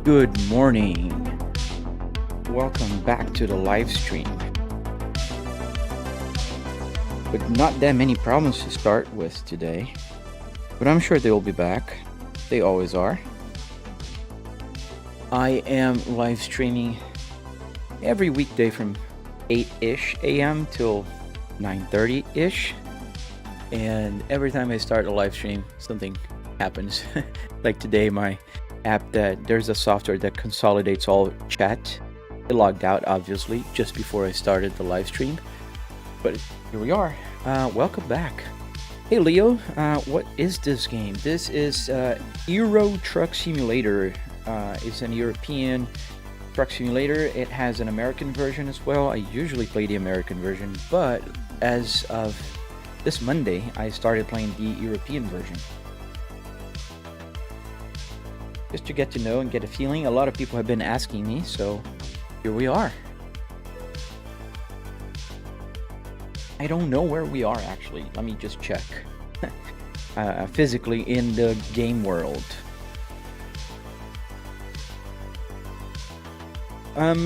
Good morning. Welcome back to the live stream. With not that many problems to start with today, but I'm sure they'll be back. They always are. I am live streaming every weekday from 8-ish a.m. till 9:30-ish. And every time I start a live stream, something happens. Like today, my app, that there's a software that consolidates all chat. It logged out obviously just before I started the live stream, but here we are. Welcome back. Hey Leo, what is this game? This is Euro Truck Simulator. It's an European truck simulator. It has an American version as well. I usually play the American version, but as of this Monday I started playing the European version, just to get to know and get a feeling. A lot of people have been asking me, so here we are. I don't know where we are actually. Let me just check. Physically in the game world.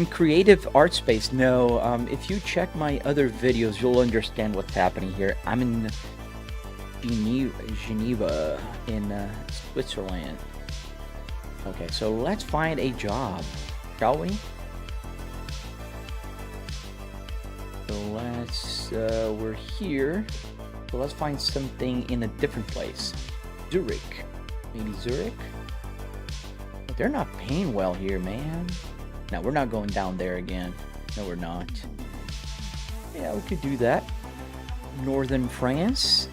Creative art space. No, if you check my other videos, you'll understand what's happening here. I'm in Geneva in Switzerland. Okay, so let's find a job, shall we? So let's, we're here. So let's find something in a different place. Zurich. Maybe Zurich? But they're not paying well here, man. No, we're not going down there again. No, we're not. Yeah, we could do that. Northern France.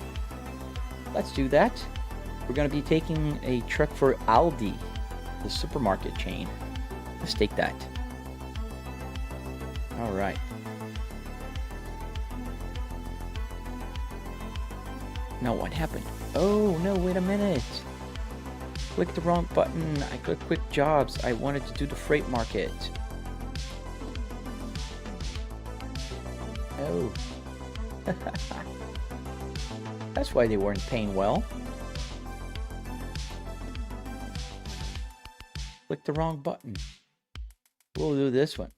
Let's do that. We're gonna be taking a truck for Aldi, the supermarket chain. Let's take that. All right. Now what happened? Oh no, wait a minute. Clicked the wrong button. I clicked quick jobs. I wanted to do the freight market. Oh. That's why they weren't paying well. Click the wrong button. We'll do this one.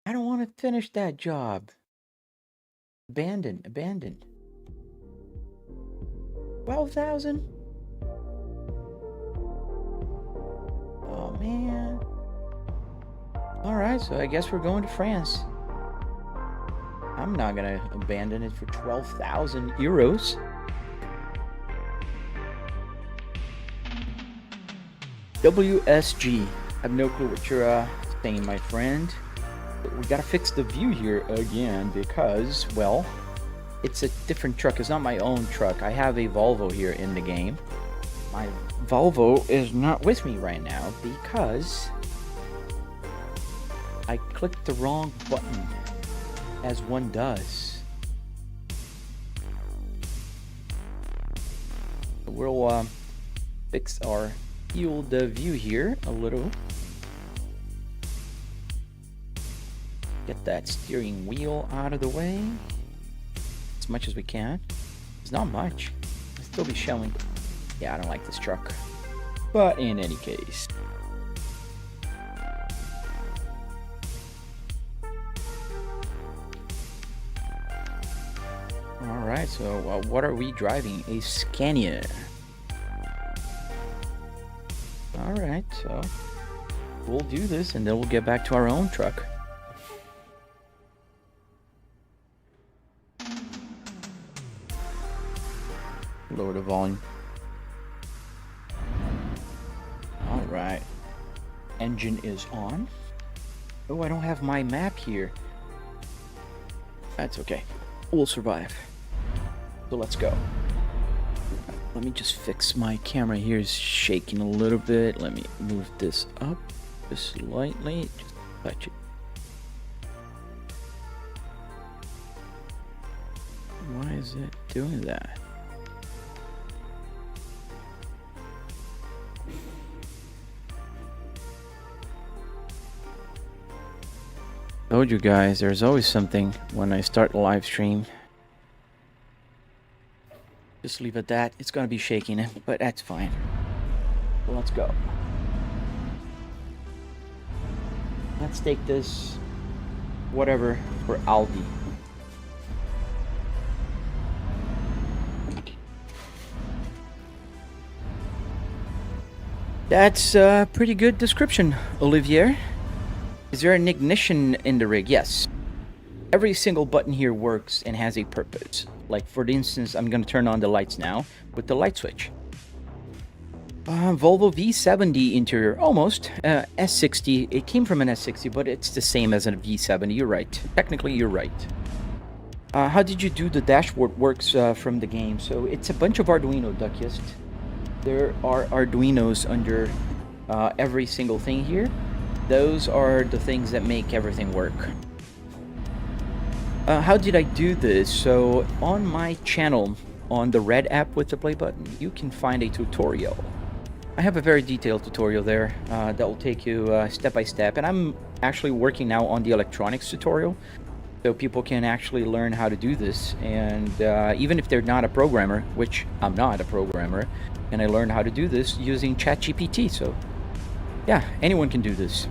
I don't want to finish that job. Abandoned. 12,000? Oh man. Alright, so I guess we're going to France. I'm not gonna abandon it for 12,000 euros. WSG. I have no clue what you're saying, my friend. But we gotta fix the view here again because, well, it's a different truck. It's not my own truck. I have a Volvo here in the game. My Volvo is not with me right now because I clicked the wrong button, as one does. We'll fix our field view here a little. Get that steering wheel out of the way as much as we can. It's not much. It'll still be showing. Yeah, I don't like this truck. But in any case. Alright, so what are we driving? A Scania. Alright, so we'll do this and then we'll get back to our own truck. Lower the volume. Alright. Engine is on. Oh, I don't have my map here. That's okay. We'll survive. So let's go. Let me just fix my camera here. Is shaking a little bit. Let me move this up just slightly. Touch it. Why is it doing that? Told you guys, there's always something when I start a live stream. Just leave it at that. It's gonna be shaking it, but that's fine. So let's go. Let's take this, whatever, for Aldi. That's a pretty good description, Olivier. Is there an ignition in the rig? Yes. Every single button here works and has a purpose. Like, for instance, I'm going to turn on the lights now with the light switch. Volvo V70 interior, almost. S60, it came from an S60, but it's the same as a V70, you're right. Technically, you're right. How did you do the dashboard works from the game? So it's a bunch of Arduino, Duckiest. There are Arduinos under every single thing here. Those are the things that make everything work. How did I do this? So on my channel, on the red app with the play button, you can find a tutorial. I have a very detailed tutorial there that will take you step by step. And I'm actually working now on the electronics tutorial, so people can actually learn how to do this. And even if they're not a programmer, which I'm not a programmer, and I learned how to do this using ChatGPT. So yeah, anyone can do this.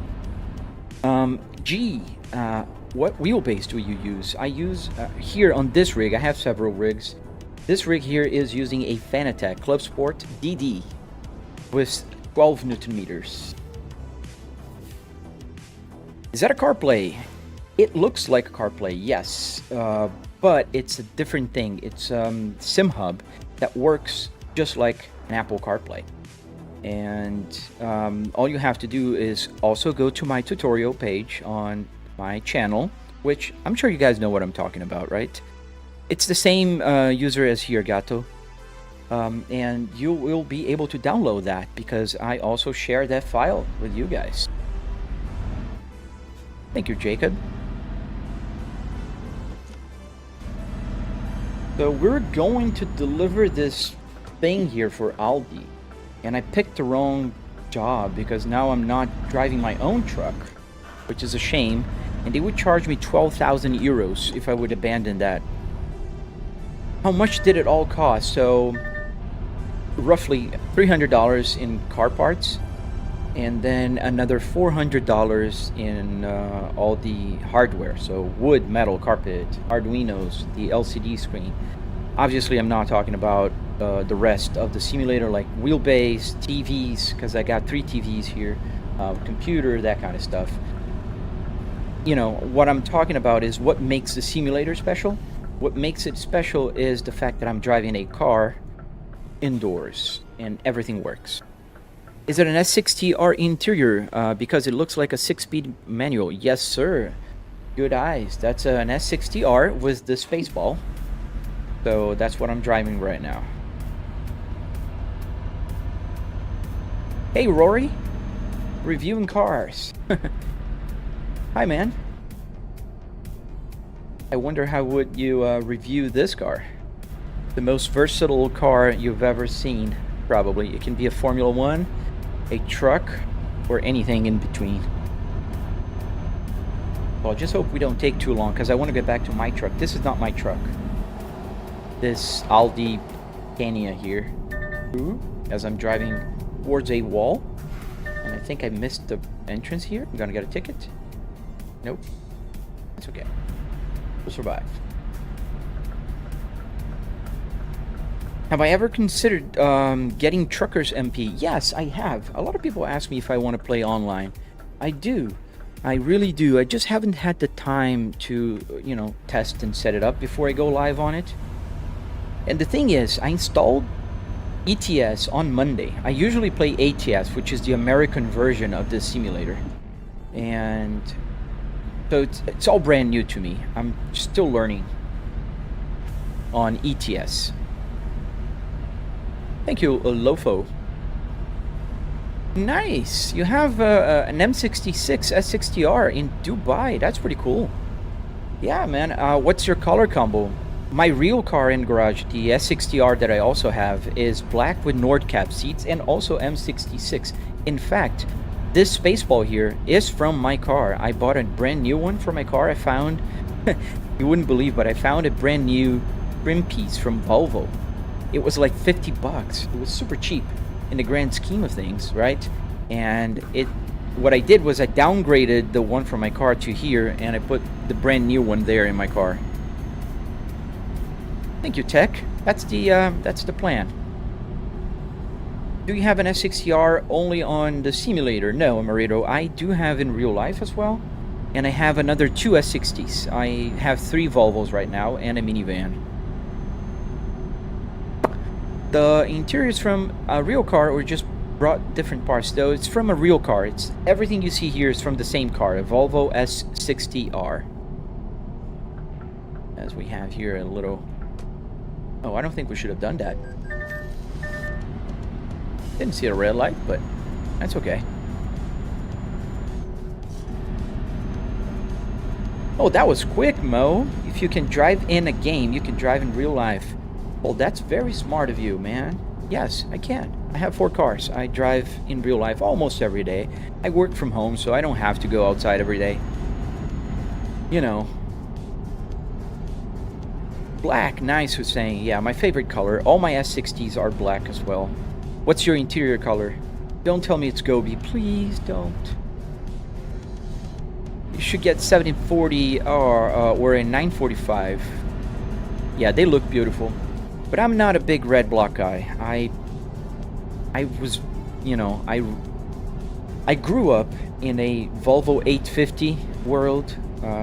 What wheelbase do you use? I use here on this rig. I have several rigs. This rig here is using a Fanatec Club Sport DD with 12 Newton meters. Is that a CarPlay? It looks like a CarPlay, yes, but it's a different thing. It's SimHub that works just like an Apple CarPlay. And all you have to do is also go to my tutorial page on my channel, which I'm sure you guys know what I'm talking about, right? It's the same user as here, Gato. And you will be able to download that because I also share that file with you guys. Thank you, Jacob. So we're going to deliver this thing here for Aldi. And I picked the wrong job because now I'm not driving my own truck, which is a shame. And they would charge me 12,000 euros if I would abandon that. How much did it all cost? So roughly $300 in car parts, and then another $400 in all the hardware. So wood, metal, carpet, Arduinos, the LCD screen. Obviously, I'm not talking about the rest of the simulator, like wheelbase, TVs, because I got 3 TVs here, computer, that kind of stuff. You know, what I'm talking about is what makes the simulator special. What makes it special is the fact that I'm driving a car indoors and everything works. Is it an S60R interior? Because it looks like a 6-speed manual. Yes, sir. Good eyes. That's an S60R with the Spaceball. So that's what I'm driving right now. Hey, Rory. Reviewing cars. Hi, man. I wonder how would you review this car? The most versatile car you've ever seen, probably. It can be a Formula 1, a truck, or anything in between. Well, just hope we don't take too long, because I want to get back to my truck. This is not my truck. This Aldi Scania here. As I'm driving towards a wall. And I think I missed the entrance here. I'm gonna get a ticket. Nope. That's okay. We'll survive. Have I ever considered getting Truckers MP? Yes, I have. A lot of people ask me if I want to play online. I do. I really do. I just haven't had the time to, you know, test and set it up before I go live on it. And the thing is, I installed ETS on Monday. I usually play ATS, which is the American version of this simulator. And so it's all brand new to me. I'm still learning on ETS. Thank you, Lofo. Nice. You have an M66 S60R in Dubai. That's pretty cool. Yeah, man. What's your color combo? My real car in garage, the S60R that I also have, is black with Nordcap seats and also M66. In fact, this Spaceball here is from my car. I bought a brand new one for my car. I found, you wouldn't believe, but I found a brand new trim piece from Volvo. It was like 50 bucks. It was super cheap in the grand scheme of things, right? And what I did was I downgraded the one from my car to here, and I put the brand new one there in my car. Thank you, Tech. That's the plan. Do you have an S60R only on the simulator? No, Marito. I do have in real life as well, and I have another 2 S60s. I have 3 Volvos right now and a minivan. The interiors from a real car or just brought different parts, though it's from a real car. It's everything you see here is from the same car, a Volvo S60R. As we have here a little... Oh, I don't think we should have done that. Didn't see a red light, but that's okay. Oh, that was quick, Mo. If you can drive in a game, you can drive in real life. Well, that's very smart of you, man. Yes, I can. I have 4 cars. I drive in real life almost every day. I work from home, so I don't have to go outside every day. You know. Black, nice, Hussein. Yeah, my favorite color. All my S60s are black as well. What's your interior color? Don't tell me it's Gobi. Please don't. You should get 1740 or a 945. Yeah, they look beautiful. But I'm not a big red block guy. I was, you know, I grew up in a Volvo 850 world.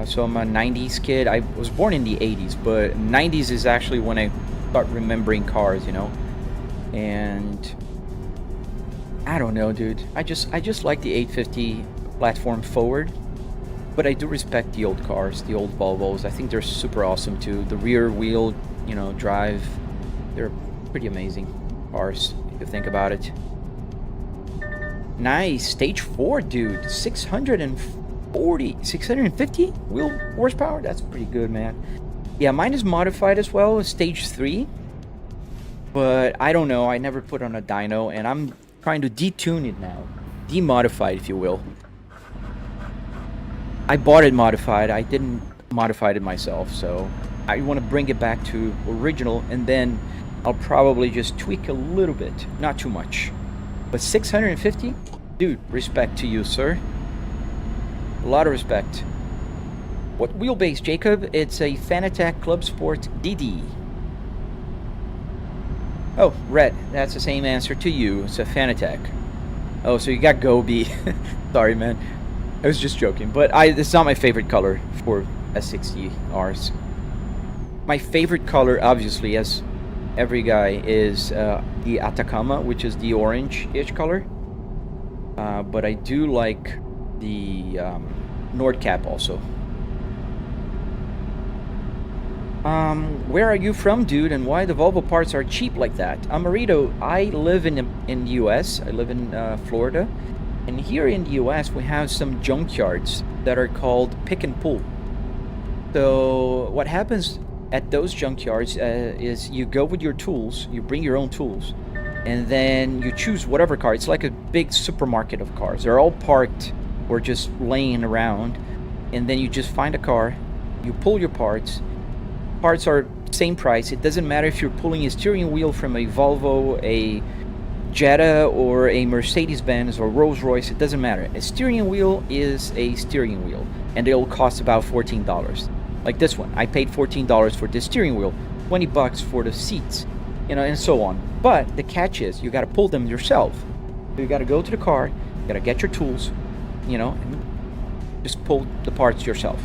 So I'm a 90s kid. I was born in the 80s, but 90s is actually when I start remembering cars, you know. And I don't know, dude. I just like the 850 platform forward. But I do respect the old cars, the old Volvos. I think they're super awesome too. The rear wheel, you know, drive, they're pretty amazing cars if you think about it. Nice, stage 4, dude. 650 wheel horsepower. That's pretty good, man. Yeah, mine is modified as well, stage 3. But I don't know. I never put on a dyno, and I'm trying to detune it now, demodify it, if you will. I bought it modified. I didn't modify it myself, so I want to bring it back to original, and then I'll probably just tweak a little bit, not too much. But 650, dude, respect to you, sir. A lot of respect. What wheelbase, Jacob? It's a Fanatec Club Sport DD. Oh, red. That's the same answer to you. It's a Fanatec. Oh, so you got Gobi. Sorry, man. I was just joking. But it's not my favorite color for S60Rs. My favorite color, obviously, as every guy, is the Atacama, which is the orange-ish color. But I do like the Nordcap also. Where are you from, dude, and why the Volvo parts are cheap like that? Amarito, I live in the US. I live in Florida. And here in the US, we have some junkyards that are called pick and pull. So what happens at those junkyards is you go with your tools, you bring your own tools, and then you choose whatever car. It's like a big supermarket of cars. They're all parked or just laying around, and then you just find a car, you pull your parts. Parts are same price. It doesn't matter if you're pulling a steering wheel from a Volvo, a Jetta, or a Mercedes-Benz or Rolls-Royce. It doesn't matter. A steering wheel is a steering wheel, and it'll cost about $14. Like this one, I paid $14 for this steering wheel, 20 bucks for the seats, you know, and so on. But the catch is you got to pull them yourself. So you got to go to the car, you got to get your tools, you know, and just pull the parts yourself.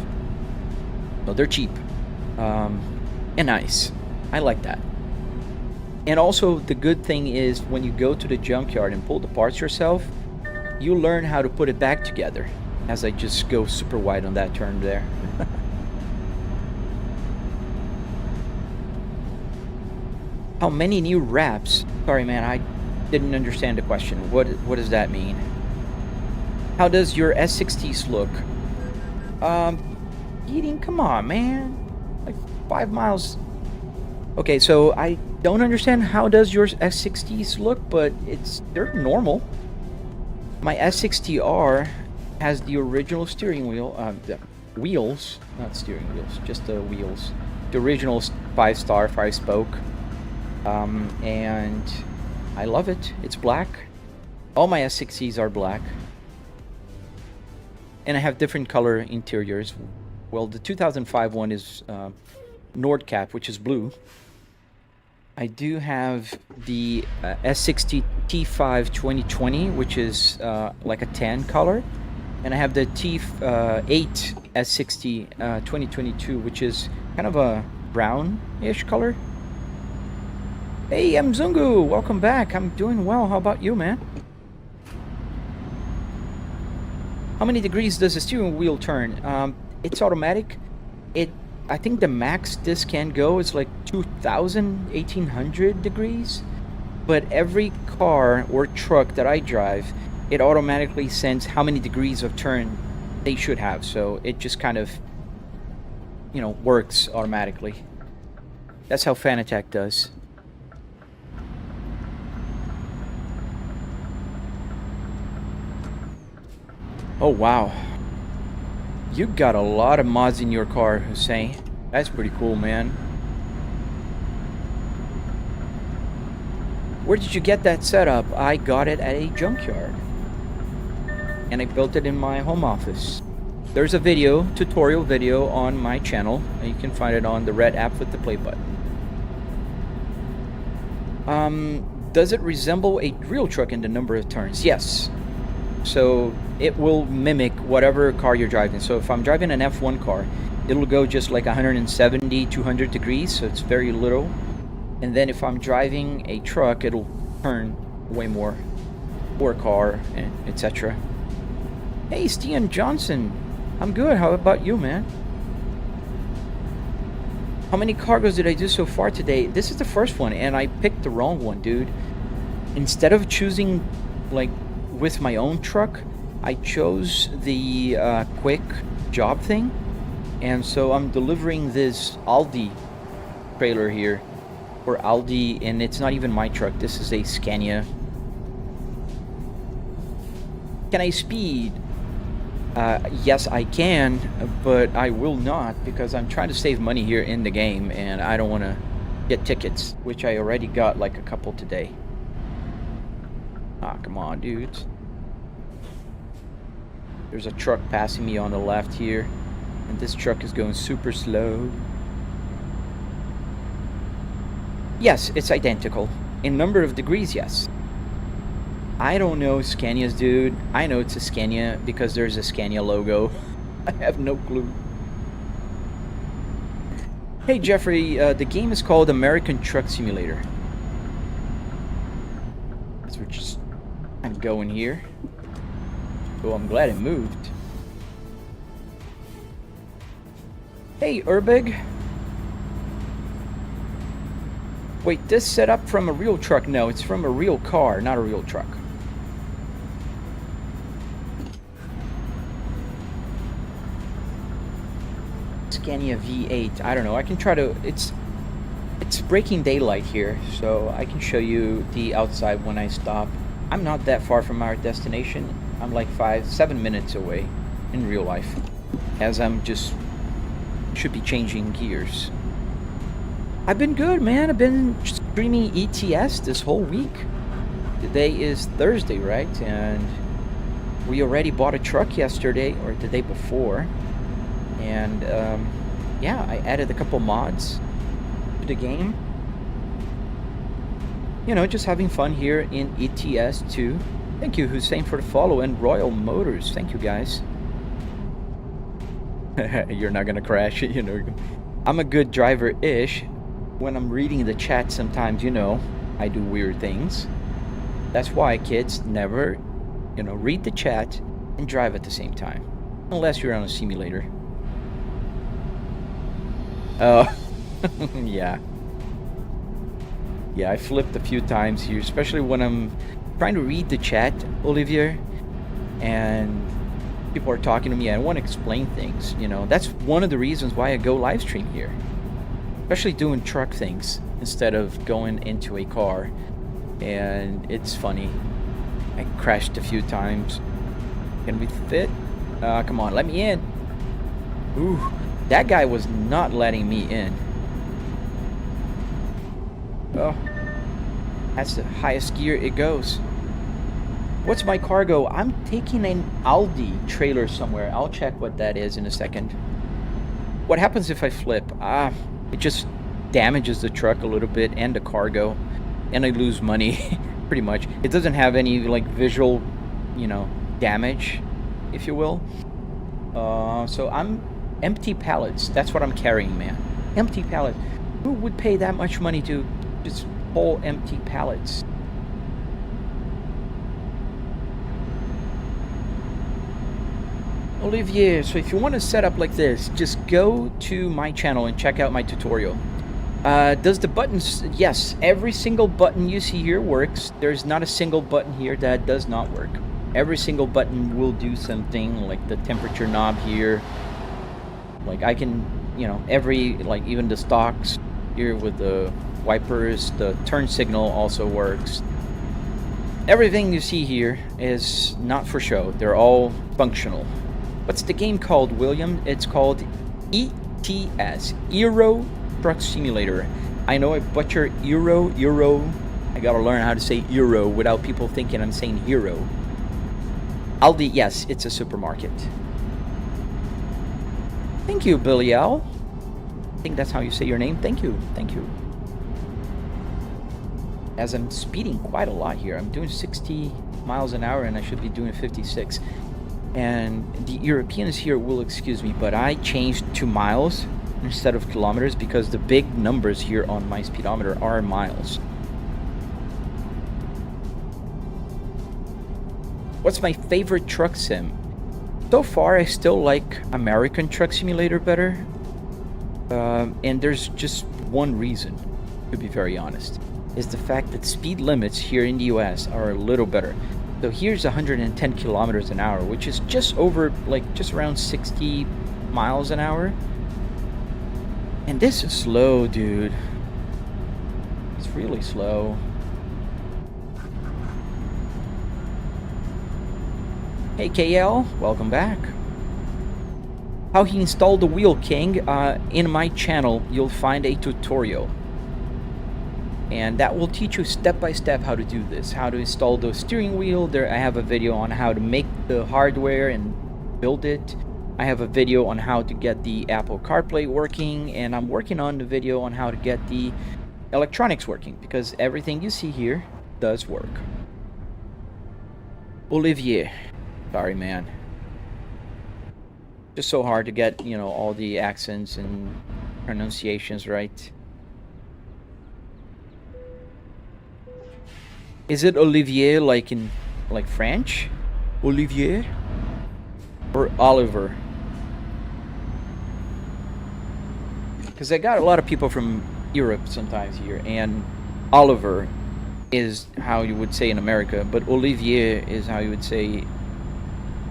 So they're cheap. And nice. I like that. And also the good thing is when you go to the junkyard and pull the parts yourself, you learn how to put it back together. As I just go super wide on that turn there. How many new wraps? Sorry, man, didn't understand the question. What does that mean? How does your S60s look? Eating, come on, man. Like 5 miles. Okay, so I don't understand how does your S60s look, but they're normal. My S60R has the original steering wheel, the wheels, not steering wheels, just the wheels. The original 5-star, 5-spoke. And I love it. It's black. All my S60s are black. And I have different color interiors. Well, the 2005 one is Nordcap, which is blue. I do have the S60 T5 2020, which is like a tan color. And I have the T8 S60 2022, which is kind of a brown-ish color. Hey, Mzungu, welcome back. I'm doing well. How about you, man? How many degrees does the steering wheel turn? It's automatic. I think the max this can go is like 1,800 degrees. But every car or truck that I drive, it automatically sends how many degrees of turn they should have. So it just kind of, works automatically. That's how Fanatec does. Oh, wow. You got a lot of mods in your car, Hussein. That's pretty cool, man. Where did you get that setup? I got it at a junkyard. And I built it in my home office. There's a tutorial video on my channel. You can find it on the red app with the play button. Does it resemble a real truck in the number of turns? Yes. So it will mimic whatever car you're driving. So if I'm driving an F1 car, it'll go just like 170, 200 degrees. So it's very little. And then if I'm driving a truck, it'll turn way more. Or a car, etc. Hey, Stian Johnson. I'm good. How about you, man? How many cargoes did I do so far today? This is the first one, and I picked the wrong one, dude. Instead of choosing, like, with my own truck, I chose the quick job thing. And so I'm delivering this Aldi trailer here. For Aldi, and it's not even my truck. This is a Scania. Can I speed? Yes, I can, but I will not because I'm trying to save money here in the game and I don't want to get tickets, which I already got like a couple today. Ah, come on, dudes. There's a truck passing me on the left here, and this truck is going super slow. Yes, it's identical. In number of degrees, yes. I don't know Scanias, dude. I know it's a Scania because there's a Scania logo. I have no clue. Hey, Jeffrey, the game is called American Truck Simulator. So I'm going here. Oh, I'm glad it moved. Hey, Urbig. Wait, this set up from a real truck? No, it's from a real car, not a real truck. Scania V8. I don't know. I can try to... It's breaking daylight here, so I can show you the outside when I stop. I'm not that far from our destination. I'm like 7 minutes away in real life, as I'm just... should be changing gears. I've been good, man. I've been streaming ETS this whole week. Today is Thursday, right? And we already bought a truck yesterday, or the day before. And, yeah, I added a couple mods to the game. You know, just having fun here in ETS 2. Thank you, Hussein, for the follow, and Royal Motors. Thank you, guys. You're not gonna crash it, you know. I'm a good driver-ish. When I'm reading the chat sometimes, you know, I do weird things. That's why, kids, never, you know, read the chat and drive at the same time. Unless you're on a simulator. Oh, yeah. Yeah, I flipped a few times here, especially when I'm trying to read the chat, Olivier, and people are talking to me. I want to explain things, you know. That's one of the reasons why I go live stream here, especially doing truck things instead of going into a car. And it's funny. I crashed a few times. Can we fit? Come on, let me in. Ooh, that guy was not letting me in. Oh, that's the highest gear it goes. What's my cargo? I'm taking an Aldi trailer somewhere. I'll check what that is in a second. What happens if I flip? It just damages the truck a little bit and the cargo, and I lose money, pretty much. It doesn't have any, like, visual, you know, damage, if you will. So I'm empty pallets. That's what I'm carrying, man. Empty pallets. Who would pay that much money to just haul empty pallets? Olivier, so if you want to set up like this, just go to my channel and check out my tutorial. Does the buttons... Yes, every single button you see here works. There's not a single button here that does not work. Every single button will do something, like the temperature knob here. Like I can, you know, like even the stalks here with the wipers, the turn signal also works. Everything you see here is not for show. They're all functional. What's the game called, William? It's called ETS, Euro Truck Simulator. I know I butcher Euro. I gotta learn how to say Euro without people thinking I'm saying hero. Aldi, yes, it's a supermarket. Thank you, Billy L. I think that's how you say your name. Thank you. As I'm speeding quite a lot here. I'm doing 60 miles an hour and I should be doing 56. And the Europeans here will excuse me, but I changed to miles instead of kilometers because the big numbers here on my speedometer are miles. What's my favorite truck sim? So far, I still like American Truck Simulator better. And there's just one reason, to be very honest, is the fact that speed limits here in the US are a little better. So here's 110 kilometers an hour, which is just over, like, just around 60 miles an hour. And this is slow, dude. It's really slow. Hey KL, welcome back. How he installed the wheel, King. In my channel, you'll find a tutorial. And that will teach you step by step how to do this, how to install the steering wheel. There, I have a video on how to make the hardware and build it. I have a video on how to get the Apple CarPlay working, and I'm working on the video on how to get the electronics working, because everything you see here does work. Olivier, sorry man. Just so hard to get, you know, all the accents and pronunciations right. Is it Olivier like in French? Olivier? Or Oliver? Because I got a lot of people from Europe sometimes here, and Oliver is how you would say in America, but Olivier is how you would say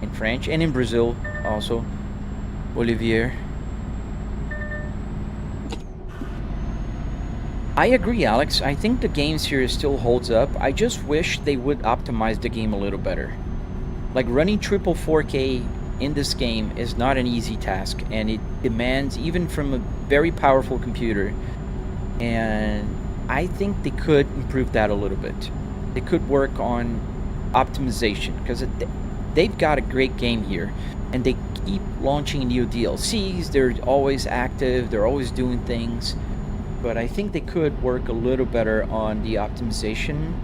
in French, and in Brazil also. Olivier. I agree, Alex. I think the games here still holds up. I just wish they would optimize the game a little better. Like, running triple 4K in this game is not an easy task, and it demands even from a very powerful computer. And I think they could improve that a little bit. They could work on optimization, because they've got a great game here, and they keep launching new DLCs. They're always active, they're always doing things. But I think they could work a little better on the optimization.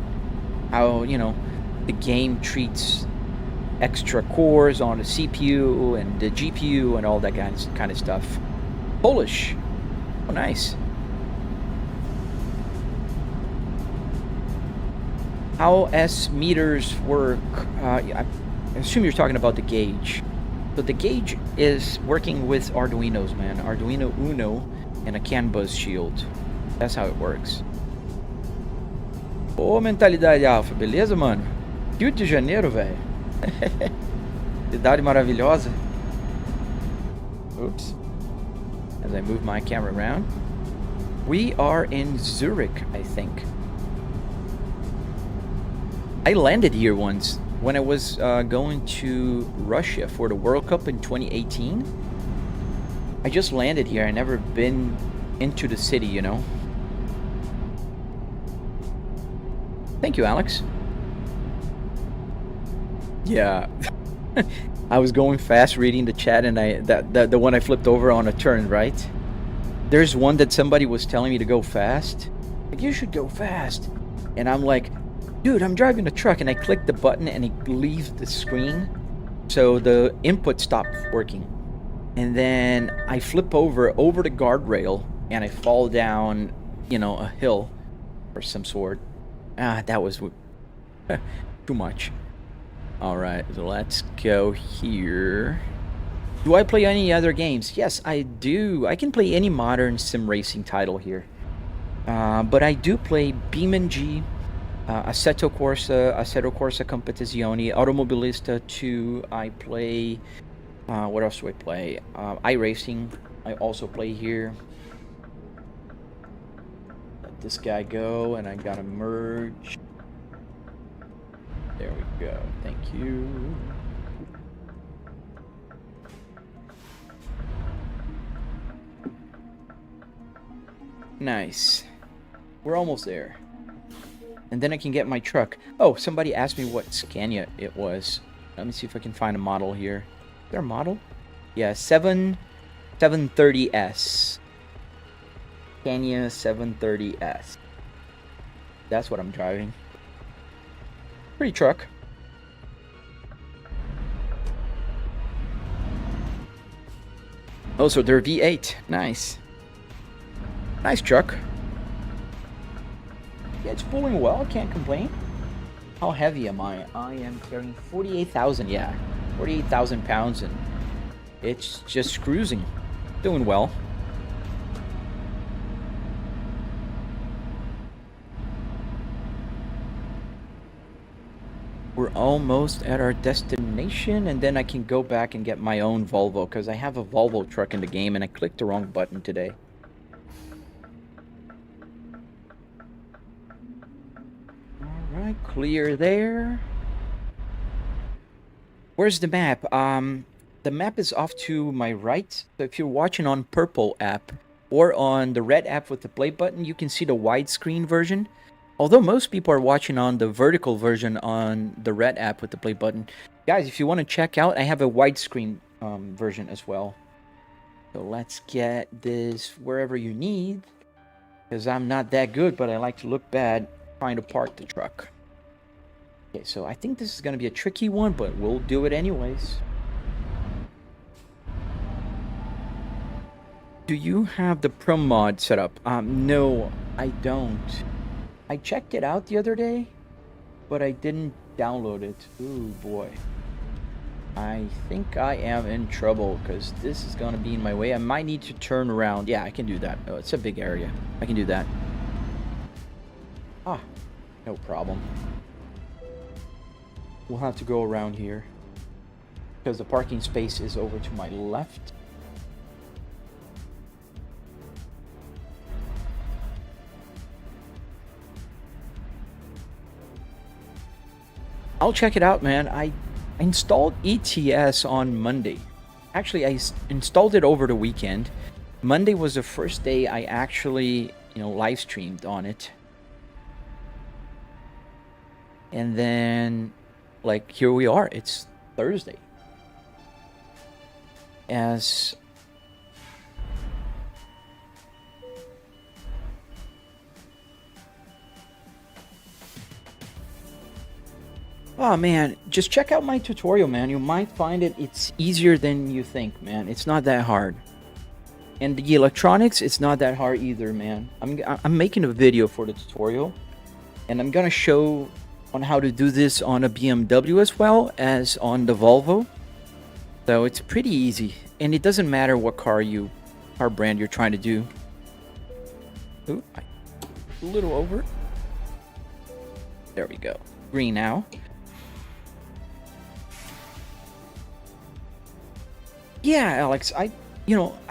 How, you know, the game treats extra cores on the CPU and the GPU and all that kind of stuff. Polish. Oh, nice. How S meters work? I assume you're talking about the gauge. So the gauge is working with Arduinos, man. Arduino Uno and a CAN bus shield. That's how it works. Ô, mentalidade alfa, beleza, mano? Rio de Janeiro, velho. Cidade maravilhosa. Oops. As I move my camera around. We are in Zurich, I think. I landed here once when I was going to Russia for the World Cup in 2018. I just landed here. I never been into the city, you know. Thank you, Alex. Yeah. I was going fast reading the chat, and the one I flipped over on a turn, right? There's one that somebody was telling me to go fast. Like, you should go fast. And I'm like, dude, I'm driving a truck, and I click the button and it leaves the screen. So the input stopped working. And then I flip over the guardrail and I fall down, you know, a hill or some sort. That was too much. All right, so let's go here. Do I play any other games? Yes, I do. I can play any modern sim racing title here. But I do play BeamNG, Assetto Corsa Competizione, Automobilista 2. I play, what else do I play? iRacing, I also play here. Let this guy go, and I gotta merge. There we go, thank you. Nice. We're almost there. And then I can get my truck. Oh, somebody asked me what Scania it was. Let me see if I can find a model here. Is there a model? Yeah, 730S. Scania 730S. That's what I'm driving. Pretty truck. Oh, so they're V8. Nice. Nice truck. Yeah, it's pulling well. Can't complain. How heavy am I? I am carrying 48,000. Yeah, 48,000 pounds, and it's just cruising. Doing well. We're almost at our destination, and then I can go back and get my own Volvo, because I have a Volvo truck in the game, and I clicked the wrong button today. Alright, clear there. Where's the map? The map is off to my right. So if you're watching on purple app or on the red app with the play button, you can see the widescreen version. Although most people are watching on the vertical version on the red app with the play button. Guys, if you want to check out, I have a widescreen version as well. So let's get this wherever you need. Because I'm not that good, but I like to look bad trying to park the truck. Okay, so I think this is going to be a tricky one, but we'll do it anyways. Do you have the Pro mod set up? No, I don't. I checked it out the other day, but I didn't download it. Ooh, boy. I think I am in trouble, because this is going to be in my way. I might need to turn around. Yeah, I can do that. Oh, it's a big area. I can do that. Ah, no problem. We'll have to go around here, because the parking space is over to my left. I'll check it out, man. I installed ETS on Monday. Actually, I installed it over the weekend. Monday was the first day I actually, live streamed on it. And then, here we are. It's Thursday. Oh man, just check out my tutorial, man. You might find it's easier than you think, man. It's not that hard. And the electronics, it's not that hard either, man. I'm making a video for the tutorial, and I'm gonna show on how to do this on a BMW as well as on the Volvo. So it's pretty easy, and it doesn't matter what car brand you're trying to do. Ooh, a little over. There we go. Green now. Yeah, Alex, I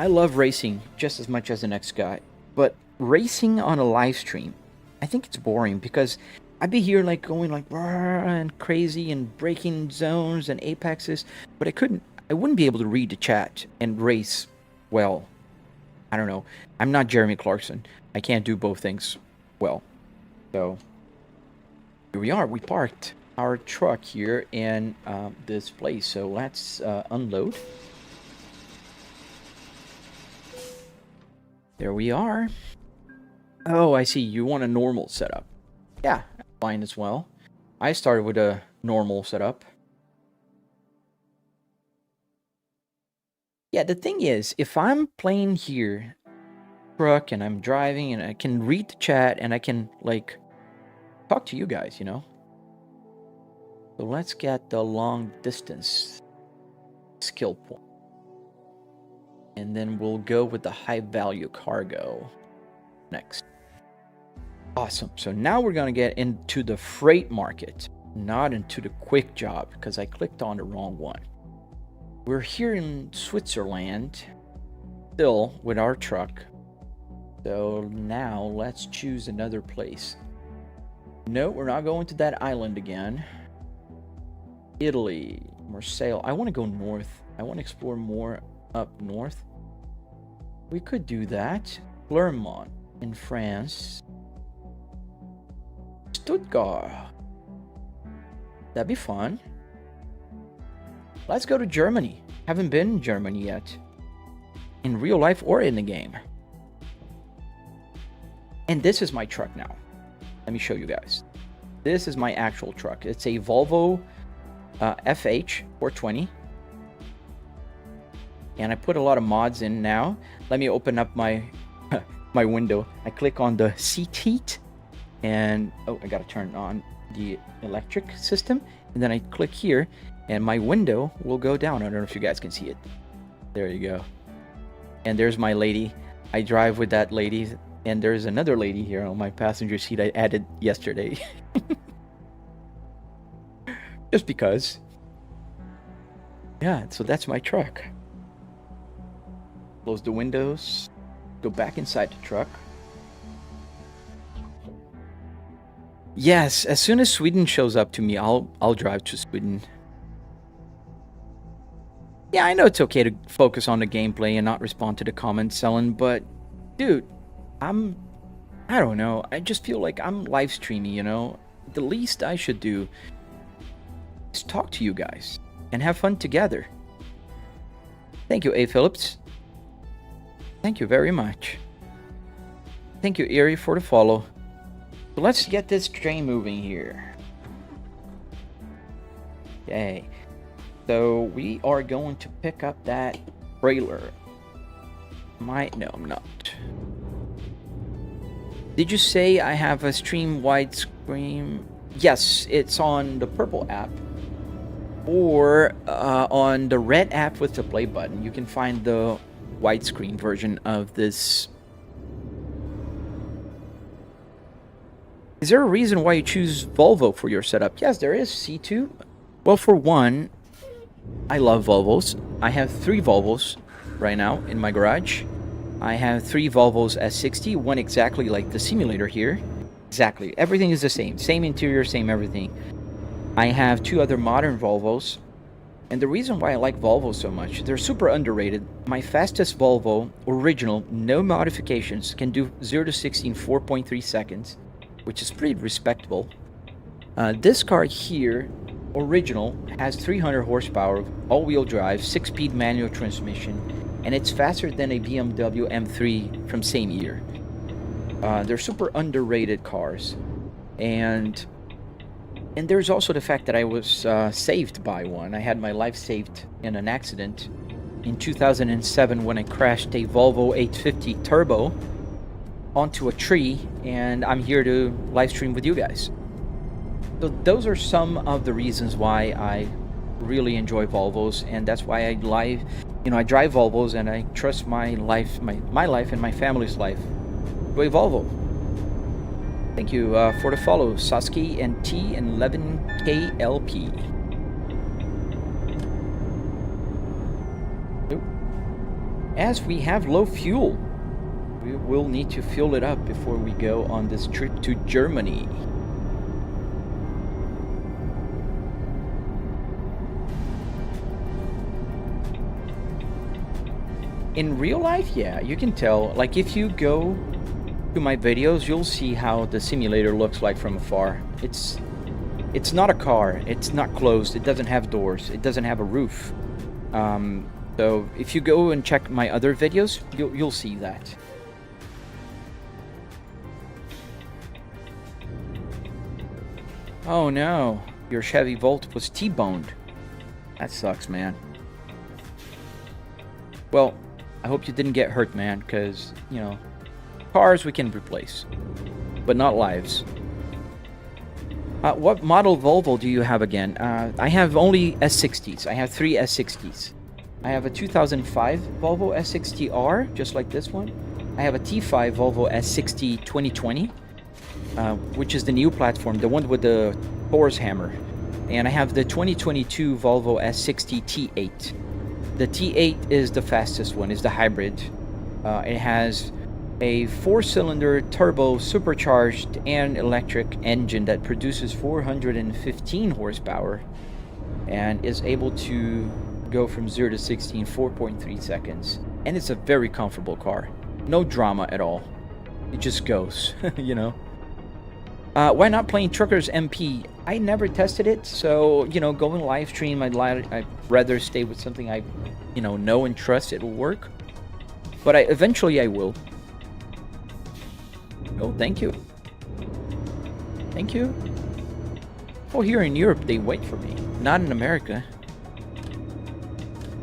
love racing just as much as the next guy, but racing on a live stream, I think it's boring because I'd be here like going like and crazy and breaking zones and apexes, but I wouldn't be able to read the chat and race well. I don't know. I'm not Jeremy Clarkson. I can't do both things well. So here we are. We parked our truck here in this place. So let's unload. There we are. Oh, I see. You want a normal setup. Yeah, fine as well. I started with a normal setup. Yeah, the thing is, if I'm playing here, truck, and I'm driving, and I can read the chat, and I can, like, talk to you guys, you know? So let's get the long distance skill point. And then we'll go with the high value cargo next. Awesome. So now we're going to get into the freight market, not into the quick job, because I clicked on the wrong one. We're here in Switzerland, still with our truck. So now let's choose another place. No, we're not going to that island again. Italy, Marseille. I want to go north. I want to explore more up north. We could do that. Clermont in France. Stuttgart. That'd be fun. Let's go to Germany. Haven't been in Germany yet. In real life or in the game. And this is my truck now. Let me show you guys. This is my actual truck. It's a Volvo FH 420. And I put a lot of mods in now. Let me open up my my window. I click on the seat heat. And oh, I gotta turn on the electric system. And then I click here. And my window will go down. I don't know if you guys can see it. There you go. And there's my lady. I drive with that lady. And there's another lady here on my passenger seat I added yesterday. Just because. Yeah, so that's my truck. Close the windows. Go back inside the truck. Yes, as soon as Sweden shows up to me, I'll drive to Sweden. Yeah, I know it's okay to focus on the gameplay and not respond to the comments, Ellen, but dude, I don't know. I just feel like I'm live streaming, you know? The least I should do is talk to you guys and have fun together. Thank you, A. Phillips. Thank you very much. Thank you, Erie, for the follow. So let's get this train moving here. Okay. So we are going to pick up that trailer. No, I'm not. Did you say I have a stream widescreen? Yes, it's on the purple app. Or on the red app with the play button. You can find the widescreen version of this. Is there a reason why you choose Volvo for your setup? Yes, there is, C2. Well, for one, I love Volvos. I have 3 Volvos right now in my garage. I have 3 Volvos S60, one exactly like the simulator here. Exactly, everything is the same. Same interior, same everything. I have 2 other modern Volvos. And the reason why I like Volvo so much, they're super underrated. My fastest Volvo, original, no modifications, can do 0 to 60 in 4.3 seconds, which is pretty respectable. This car here, original, has 300 horsepower, all-wheel drive, 6-speed manual transmission, and it's faster than a BMW M3 from same year. They're super underrated cars. And there's also the fact that I was saved by one. I had my life saved in an accident in 2007 when I crashed a Volvo 850 Turbo onto a tree, and I'm here to live stream with you guys. So those are some of the reasons why I really enjoy Volvos, and that's why I drive Volvos, and I trust my life and my family's life with a Volvo. Thank you for the follow, Sasuke and T and 11KLP. As we have low fuel, we will need to fuel it up before we go on this trip to Germany. In real life, yeah, you can tell. Like if you go to my videos, you'll see how the simulator looks like from afar. It's not a car. It's not closed. It doesn't have doors. It doesn't have a roof. So if you go and check my other videos, you'll see that. Oh no, your Chevy Volt was T-boned. That sucks, man. Well, I hope you didn't get hurt, man, because, you know, cars we can replace, but not lives. What model Volvo do you have again? I have only S60s. I have 3 S60s. I have a 2005 Volvo S60R, just like this one. I have a T5 Volvo S60 2020, which is the new platform, the one with the Thor's hammer. And I have the 2022 Volvo S60 T8. The T8 is the fastest one, is the hybrid. It has a 4-cylinder turbo supercharged and electric engine that produces 415 horsepower and is able to go from 0 to 60 in 4.3 seconds. And it's a very comfortable car. No drama at all. It just goes, you know. Why not playing Truckers MP? I never tested it, so, you know, going live stream, I'd rather stay with something I, you know and trust it will work. But eventually I will. Oh, thank you. Thank you. Oh, here in Europe, they wait for me. Not in America.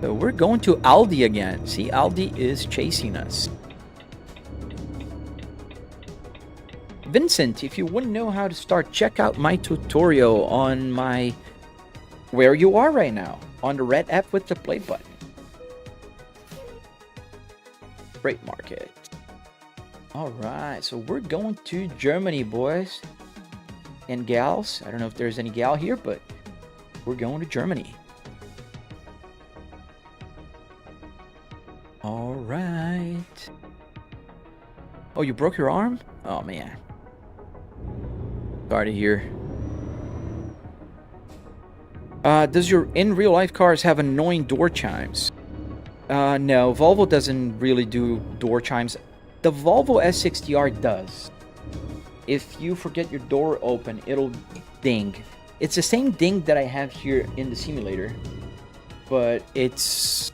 So we're going to Aldi again. See, Aldi is chasing us. Vincent, if you wouldn't know how to start, check out my tutorial on my where you are right now on the red app with the play button. Freight market. All right, so we're going to Germany, boys and gals. I don't know if there's any gal here, but we're going to Germany. All right. Oh, you broke your arm? Oh, man. Sorry to hear. Does your in real life cars have annoying door chimes? No, Volvo doesn't really do door chimes. The Volvo S60R does. If you forget your door open, it'll ding. It's the same ding that I have here in the simulator, but it's,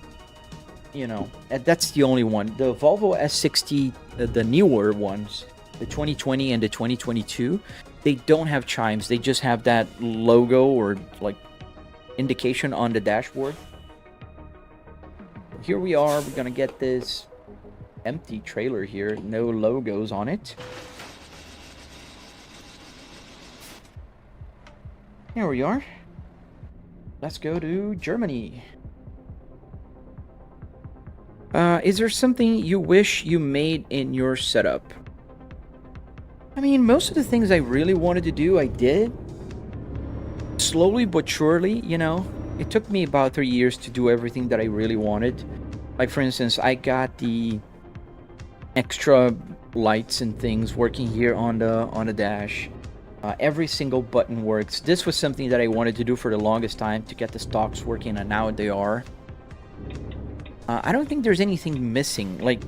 you know, that's the only one. The Volvo S60, the newer ones, the 2020 and the 2022, they don't have chimes. They just have that logo or like indication on the dashboard. Here we are. We're gonna get this empty trailer here, no logos on it. Here we are. Let's go to Germany. Is there something you wish you made in your setup? I mean, most of the things I really wanted to do, I did. Slowly but surely, you know. It took me about 3 years to do everything that I really wanted. Like, for instance, I got the extra lights and things working here on the dash. Every single button works. This was something that I wanted to do for the longest time, to get the stocks working, and now they are. I don't think there's anything missing. Like,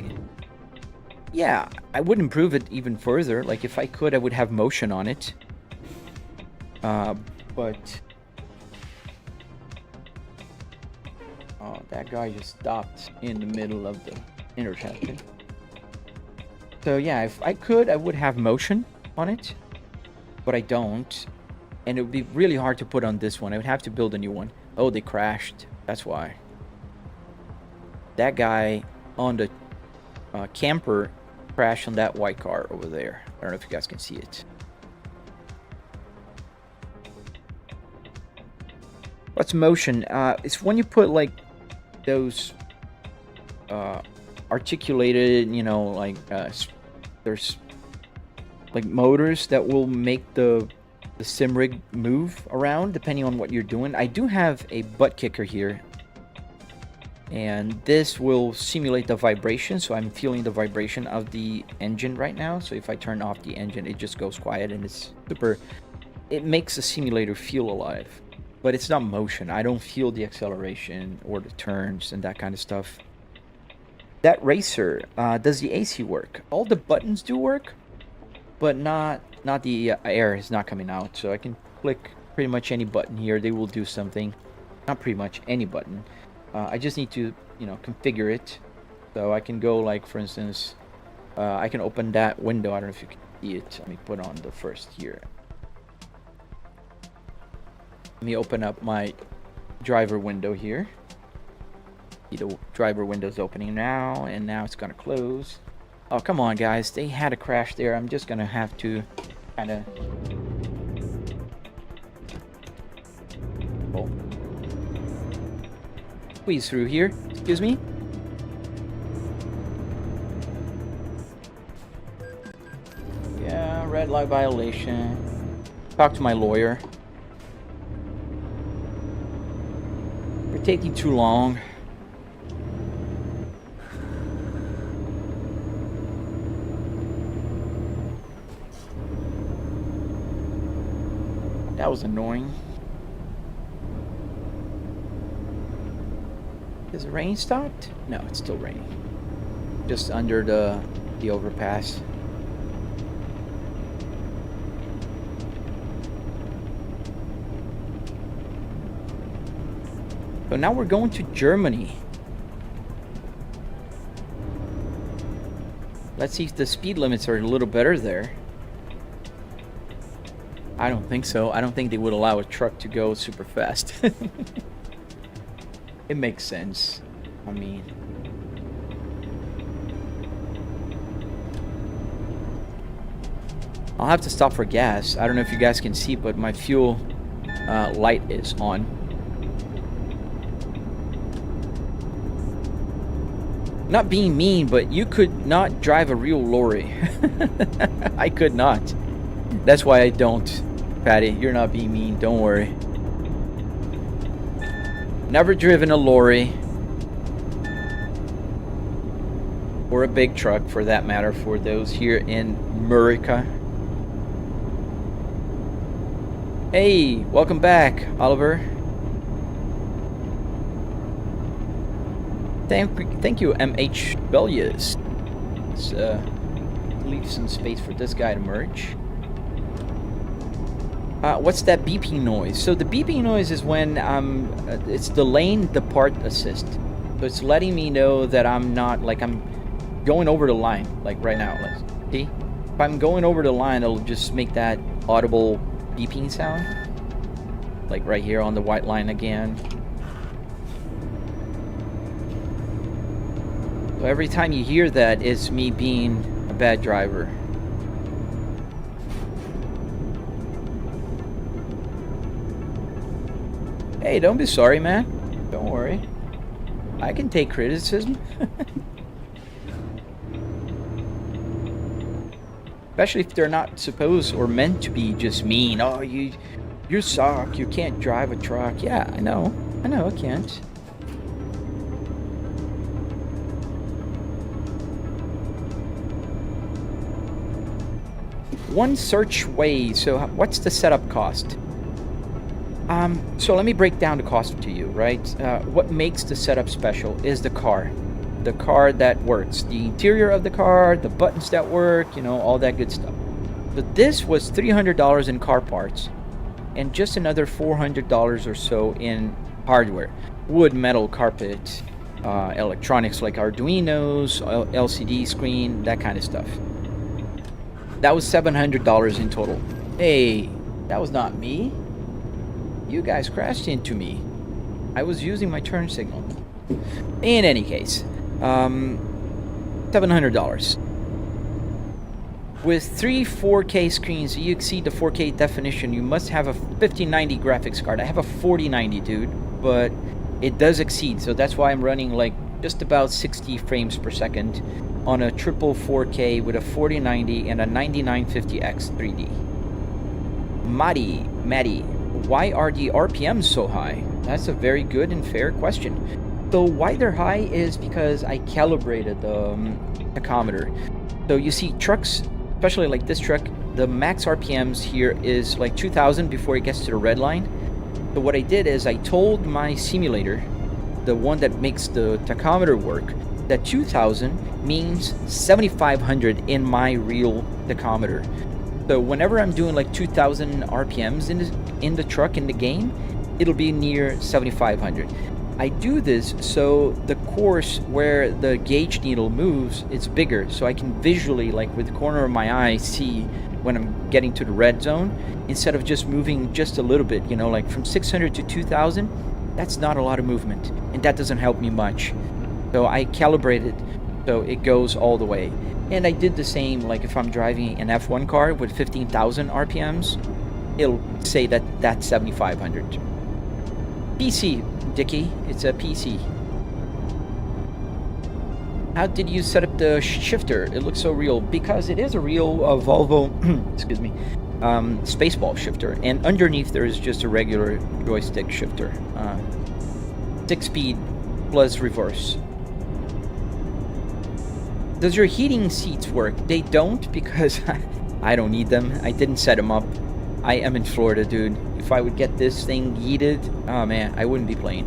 yeah, I would improve it even further. Like, if I could, I would have motion on it. But... oh, that guy just stopped in the middle of the intersection. So yeah, if I could, I would have motion on it. But I don't. And it would be really hard to put on this one. I would have to build a new one. Oh, they crashed. That's why. That guy on the camper crashed on that white car over there. I don't know if you guys can see it. What's motion? It's when you put like those articulated, you know, like there's like motors that will make the sim rig move around depending on what you're doing. I do have a butt kicker here, and this will simulate the vibration, so I'm feeling the vibration of the engine right now. So if I turn off the engine, it just goes quiet, and it's super, it makes the simulator feel alive, but it's not motion. I don't feel the acceleration or the turns and that kind of stuff. That racer, does the AC work? All the buttons do work, but not the air is not coming out. So I can click pretty much any button here, they will do something. Not pretty much any button. I just need to, you know, configure it. So I can go, like, for instance, I can open that window. I don't know if you can see it. Let me put on the first here. Let me open up my driver window here. See the driver window's opening now, and now it's gonna close. Oh, come on, guys. They had a crash there. I'm just gonna have to kind of... Oh. Squeeze through here. Excuse me. Yeah, red light violation. Talk to my lawyer. You're taking too long. That was annoying. Has the rain stopped? No, it's still raining. Just under the overpass. So now we're going to Germany. Let's see if the speed limits are a little better there. I don't think so. I don't think they would allow a truck to go super fast. It makes sense. I mean, I'll have to stop for gas. I don't know if you guys can see, but my fuel light is on. Not being mean, but you could not drive a real lorry. I could not. That's why I don't. Patty, you're not being mean. Don't worry. Never driven a lorry. Or a big truck, for that matter, for those here in America. Hey, welcome back, Oliver. Thank you, MH Bellius. Let's leave some space for this guy to merge. What's that beeping noise? So the beeping noise is when it's the lane depart assist. So it's letting me know that I'm not, like, I'm going over the line, like right now. Let's see. If I'm going over the line, it'll just make that audible beeping sound. Like right here on the white line again. So every time you hear that, it's me being a bad driver. Hey, don't be sorry, man. Don't worry. I can take criticism. Especially if they're not supposed or meant to be just mean. Oh, you suck. You can't drive a truck. Yeah, I know. I know I can't. One search way. So what's the setup cost? So let me break down the cost to you, right? What makes the setup special is the car that works, the interior of the car, the buttons that work, you know, all that good stuff. But this was $300 in car parts, and just another $400 or so in hardware, wood, metal, carpet, electronics like Arduinos, LCD screen, that kind of stuff. That was $700 in total. Hey, that was not me. You guys crashed into me. I was using my turn signal. In any case, $700. With 3 4K screens, you exceed the 4K definition, you must have a 5090 graphics card. I have a 4090, dude, but it does exceed, so that's why I'm running like just about 60 frames per second on a triple 4K with a 4090 and a 9950X 3D. Maddie, why are the RPMs so high? That's a very good and fair question. So why they're high is because I calibrated the tachometer. So you see trucks, especially like this truck, the max RPMs here is like 2000 before it gets to the red line. So what I did is I told my simulator, the one that makes the tachometer work, that 2000 means 7500 in my real tachometer. So whenever I'm doing like 2000 RPMs in the truck in the game, it'll be near 7500. I do this so the course where the gauge needle moves, it's bigger, so I can visually, like with the corner of my eye, see when I'm getting to the red zone, instead of just moving just a little bit, you know, like from 600 to 2000, that's not a lot of movement, and that doesn't help me much. So I calibrated so it goes all the way. And I did the same, like if I'm driving an F1 car with 15,000 RPMs, it'll say that that's 7,500. PC, Dickie, it's a PC. How did you set up the shifter? It looks so real. Because it is a real Volvo, excuse me, Spaceball shifter. And underneath there is just a regular joystick shifter. 6-speed plus reverse. Does your heating seats work? They don't, because I don't need them. I didn't set them up. I am in Florida, dude. If I would get this thing heated, oh man, I wouldn't be playing.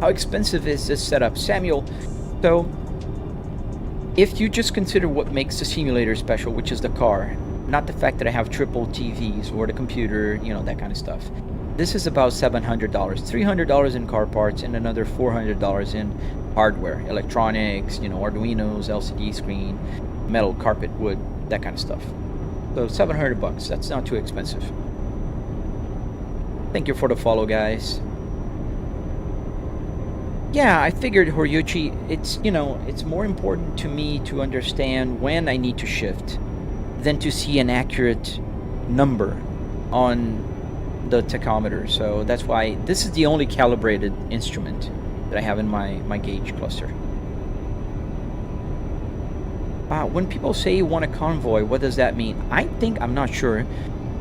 How expensive is this setup? Samuel, so if you just consider what makes the simulator special, which is the car, not the fact that I have triple TVs or the computer, you know, that kind of stuff. This is about $700, $300 in car parts and another $400 in hardware, electronics, you know, Arduinos, LCD screen, metal, carpet, wood, that kind of stuff. So $700, that's not too expensive. Thank you for the follow, guys. Yeah, I figured, Horyuchi, it's, you know, it's more important to me to understand when I need to shift than to see an accurate number on the tachometer. So that's why this is the only calibrated instrument that I have in my gauge cluster. When people say you want a convoy, what does that mean? I'm not sure,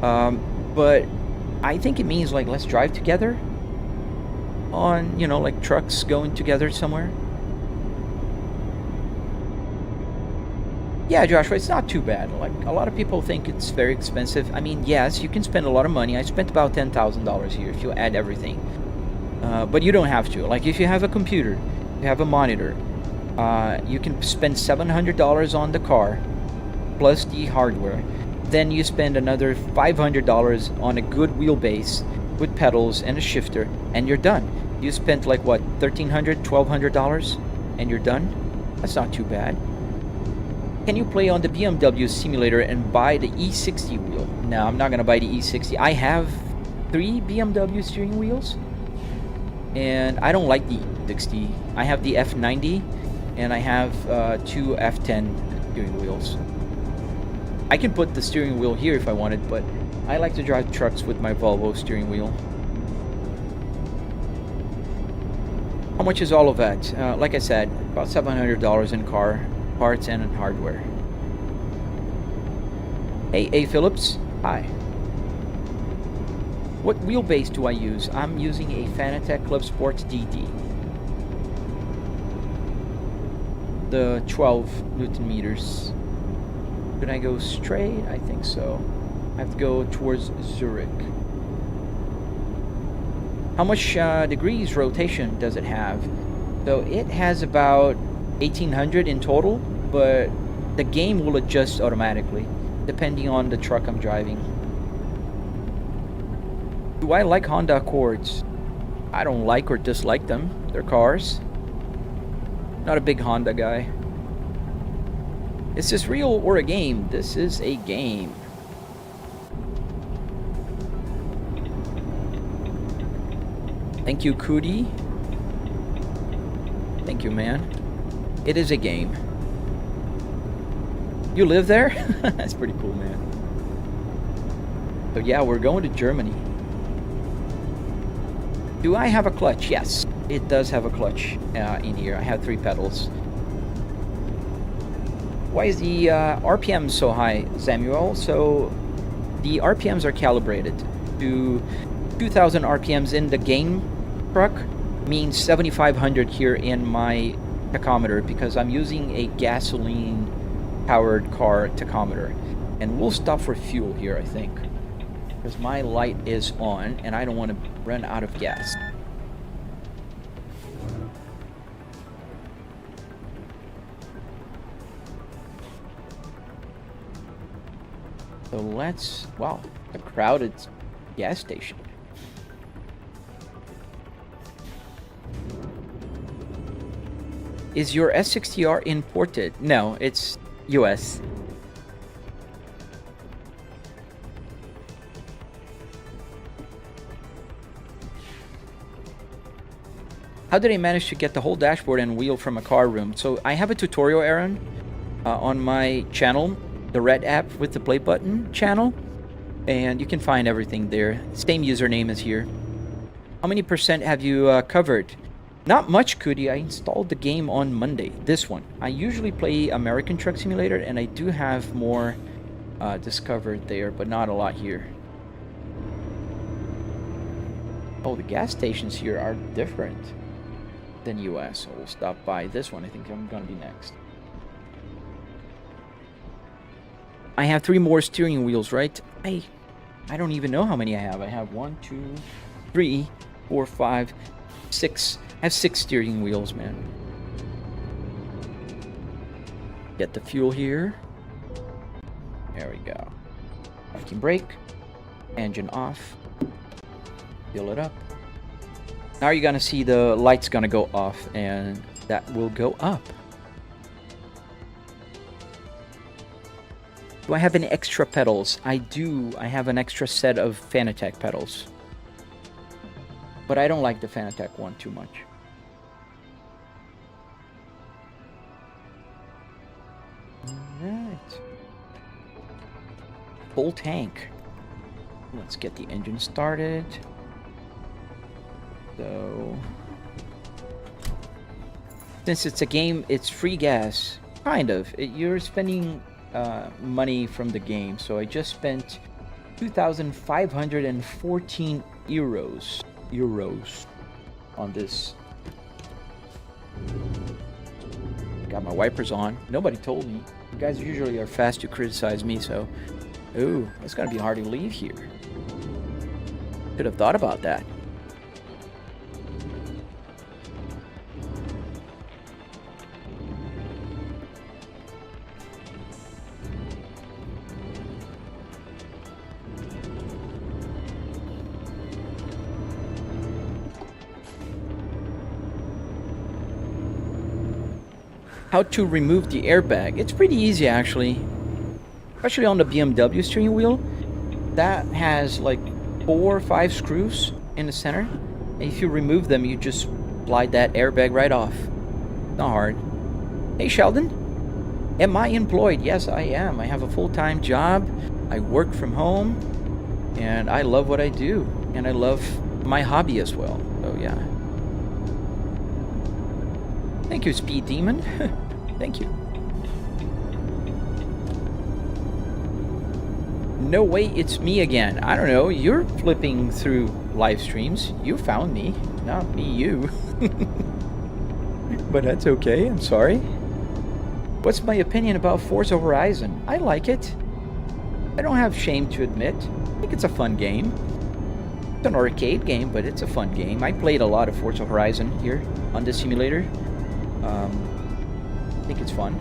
but I think it means like let's drive together on, you know, like trucks going together somewhere. Yeah, Joshua, it's not too bad. Like, a lot of people think it's very expensive. I mean, yes, you can spend a lot of money. I spent about $10,000 here if you add everything. But you don't have to. Like, if you have a computer, you have a monitor, you can spend $700 on the car, plus the hardware. Then you spend another $500 on a good wheelbase with pedals and a shifter, and you're done. You spent like what, $1,300, $1,200, and you're done? That's not too bad. Can you play on the BMW simulator and buy the E60 wheel? No, I'm not gonna buy the E60. I have 3 BMW steering wheels, and I don't like the E60. I have the F90, and I have 2 F10 steering wheels. I can put the steering wheel here if I wanted, but I like to drive trucks with my Volvo steering wheel. How much is all of that? Like I said, about $700 in car parts and in hardware. Hey, A. Phillips. Hi. What wheelbase do I use? I'm using a Fanatec Club Sports DD. The 12 Newton meters. Should I go straight? I think so. I have to go towards Zurich. How much degrees rotation does it have? So it has about 1800 in total, but the game will adjust automatically depending on the truck I'm driving. Do I like Honda Accords? I don't like or dislike them. They're cars. Not a big Honda guy. Is this real or a game? This is a game. Thank you, Cootie. Thank you, man. It is a game. You live there? That's pretty cool, man. So yeah, we're going to Germany. Do I have a clutch? Yes. it does have a clutch in here. I have 3 pedals. Why is the RPM so high, Samuel? So the RPMs are calibrated to 2,000 RPMs in the game truck means 7,500 here in my tachometer, because I'm using a gasoline powered car tachometer. And we'll stop for fuel here, I think, because my light is on and I don't want to run out of gas. So let's, wow, a crowded gas station. Is your S60R imported? No, it's US. How did I manage to get the whole dashboard and wheel from a car room? So I have a tutorial, Aaron, on my channel, the red app with the play button channel, and you can find everything there. Same username as here. How many % have you covered? Not much, Cootie. I installed the game on Monday, this one. I usually play American Truck Simulator, and I do have more discovered there, but not a lot here. Oh, the gas stations here are different than US, so we'll stop by this one. I think I'm gonna be next. I have 3 more steering wheels, right? I don't even know how many I have. I have 1, 2, 3, 4, 5, 6. I have 6 steering wheels, man. Get the fuel here. There we go. Parking brake. Engine off. Fill it up. Now you're gonna see the light's gonna go off, and that will go up. Do I have any extra pedals? I do. I have an extra set of Fanatec pedals. But I don't like the Fanatec one too much. Alright. Full tank. Let's get the engine started. So, since it's a game, it's free gas. Kind of. You're spending money from the game. So I just spent 2,514 euros on this. Got my wipers on. Nobody told me. You guys usually are fast to criticize me, so... Ooh, it's gonna be hard to leave here. Could have thought about that. How to remove the airbag. It's pretty easy, actually. Especially on the BMW steering wheel. That has like 4 or 5 screws in the center. And if you remove them, you just slide that airbag right off. Not hard. Hey, Sheldon. Am I employed? Yes, I am. I have a full-time job. I work from home. And I love what I do. And I love my hobby as well. So, yeah. Thank you, Speed Demon. Thank you. No way, it's me again. I don't know. You're flipping through live streams. You found me, not me, you. But that's okay. I'm sorry. What's my opinion about Forza Horizon? I like it. I don't have shame to admit. I think it's a fun game. It's an arcade game, but it's a fun game. I played a lot of Forza Horizon here on this simulator. I think it's fun.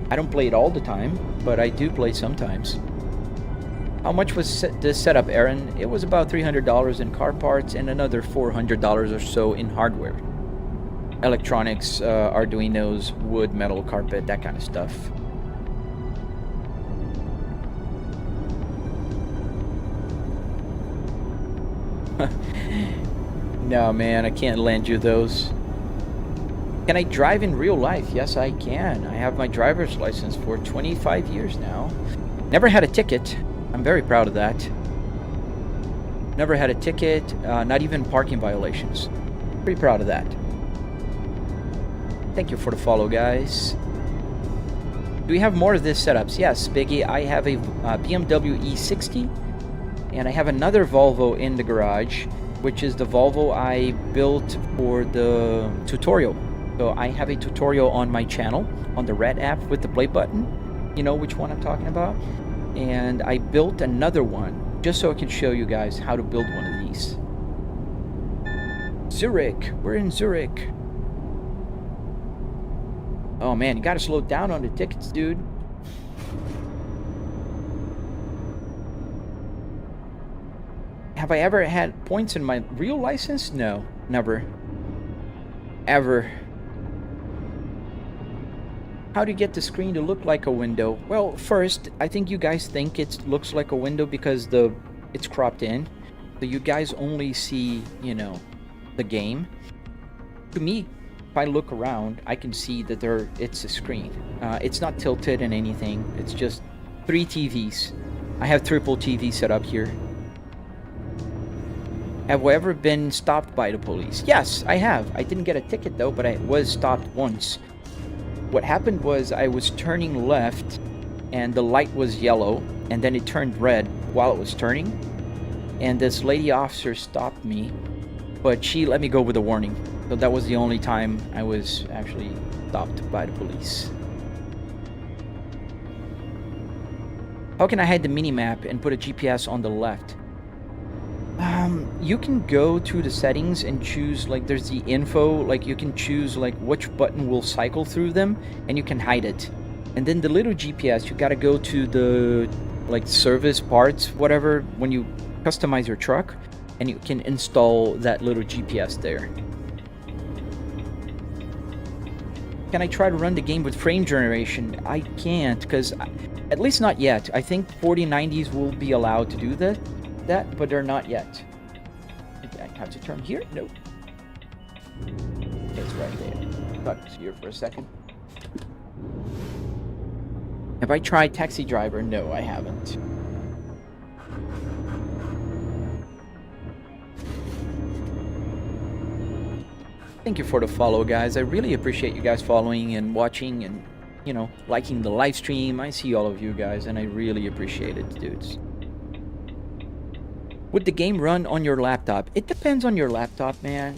I don't play it all the time, but I do play sometimes. How much was this setup, Aaron? It was about $300 in car parts and another $400 or so in hardware. Electronics, Arduinos, wood, metal, carpet, that kind of stuff. No, man, I can't lend you those. Can I drive in real life? Yes, I can. I have my driver's license for 25 years now. Never had a ticket. I'm very proud of that. Never had a ticket, not even parking violations. Pretty proud of that. Thank you for the follow, guys. Do we have more of this setups? Yes, Biggie. I have a BMW E60, and I have another Volvo in the garage, which is the Volvo I built for the tutorial. So I have a tutorial on my channel on the red app with the play button. You know which one I'm talking about? And I built another one just so I can show you guys how to build one of these. Zurich. We're in Zurich. Oh man, you gotta slow down on the tickets, dude. Have I ever had points in my real license? No, never. Ever. How do you get the screen to look like a window? Well, first, I think you guys think it looks like a window because it's cropped in. So you guys only see, you know, the game. To me, if I look around, I can see that it's a screen. It's not tilted and anything. It's just 3 TVs. I have triple TV set up here. Have I ever been stopped by the police? Yes, I have. I didn't get a ticket though, but I was stopped once. What happened was I was turning left and the light was yellow and then it turned red while it was turning. And this lady officer stopped me, but she let me go with a warning. So that was the only time I was actually stopped by the police. How can I hide the mini-map and put a GPS on the left? You can go to the settings and choose, like, there's the info, like you can choose like which button will cycle through them and you can hide it. And then the little GPS, you gotta go to the like service parts, whatever, when you customize your truck, and you can install that little GPS there. Can I try to run the game with frame generation? I can't, because at least not yet. I think 4090s will be allowed to do that, but they're not yet. I have to turn here? Nope. It's right there. Stuck here for a second. Have I tried Taxi Driver? No, I haven't. Thank you for the follow, guys. I really appreciate you guys following and watching and, you know, liking the live stream. I see all of you guys, and I really appreciate it, dudes. Would the game run on your laptop? It depends on your laptop, man.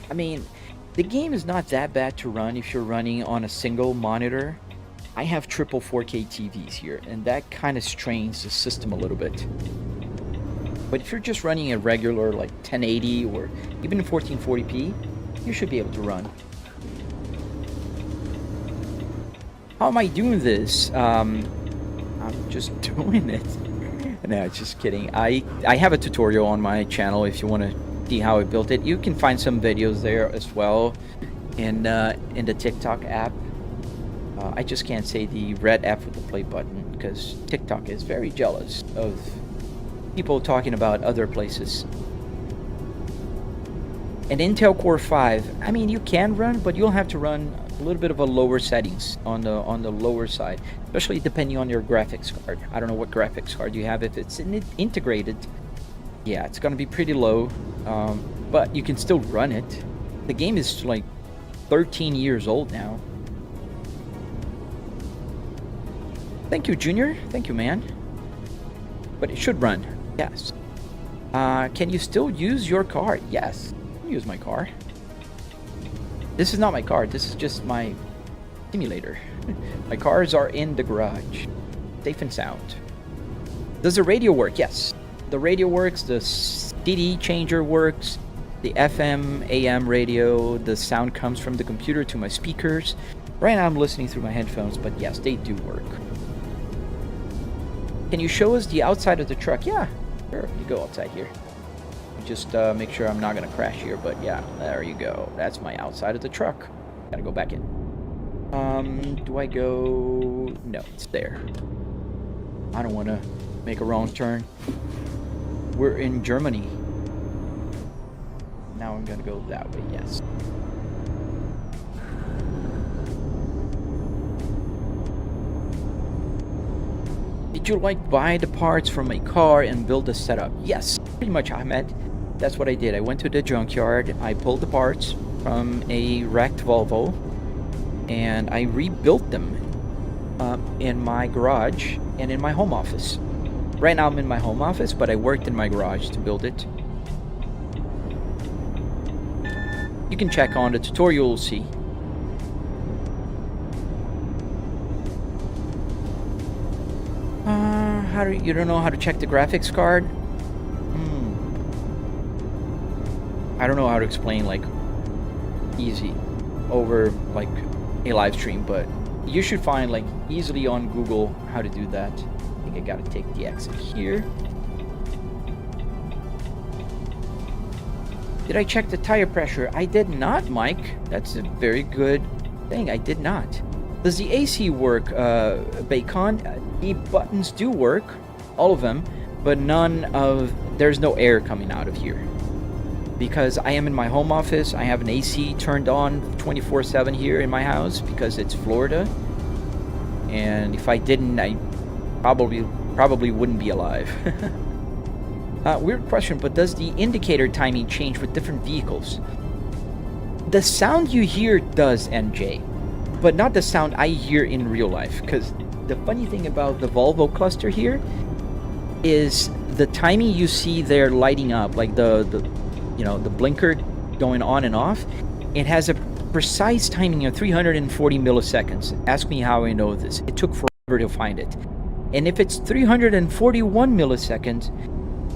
I mean, the game is not that bad to run if you're running on a single monitor. I have triple 4K TVs here, and that kind of strains the system a little bit. But if you're just running a regular, like 1080 or even 1440p, you should be able to run. How am I doing this? I'm just doing it. No, just kidding. I have a tutorial on my channel if you want to see how I built it. You can find some videos there as well in the TikTok app. I just can't say the red app with the play button because TikTok is very jealous of people talking about other places. An Intel Core 5. I mean, you can run, but you'll have to run a little bit of a lower settings on the lower side, especially depending on your graphics card. I don't know what graphics card you have. If it's integrated, yeah, it's gonna be pretty low, but you can still run it. The game is like 13 years old now. Thank you, Junior. Thank you, man. But it should run. Yes. Can you still use your car? Yes. I can use my car. This is not my car. This is just my simulator. My cars are in the garage. Safe and sound. Does the radio work? Yes. The radio works. The CD changer works. The FM, AM radio. The sound comes from the computer to my speakers. Right now I'm listening through my headphones, but yes, they do work. Can you show us the outside of the truck? Yeah, sure. You go outside here. Just make sure I'm not gonna crash here, but yeah, there you go. That's my outside of the truck. Gotta go back in. Do I go? No, it's there. I don't want to make a wrong turn. We're in Germany. Now I'm gonna go that way. Yes. Did you like buy the parts from a car and build a setup? Yes, pretty much, Ahmed. that's what I did. I went to the junkyard, I pulled the parts from a wrecked Volvo, and I rebuilt them in my garage and in my home office. Right now I'm in my home office, but I worked in my garage to build it. You can check on the tutorial, you'll see. You don't know how to check the graphics card? I don't know how to explain like easy over like a live stream, but you should find like easily on Google how to do that. I think I gotta take the exit here. Did I check the tire pressure? I did not, Mike. That's a very good thing. I did not. Does the AC work, Bacon? The buttons do work, all of them, but there's no air coming out of here. Because I am in my home office, I have an AC turned on 24/7 here in my house because it's Florida. And if I didn't, I probably wouldn't be alive. Weird question, but does the indicator timing change with different vehicles? The sound you hear does, NJ, but not the sound I hear in real life. Because the funny thing about the Volvo cluster here is the timing you see there lighting up, like the blinker going on and off, it has a precise timing of 340 milliseconds. Ask me how I know this. It took forever to find it. And if it's 341 milliseconds,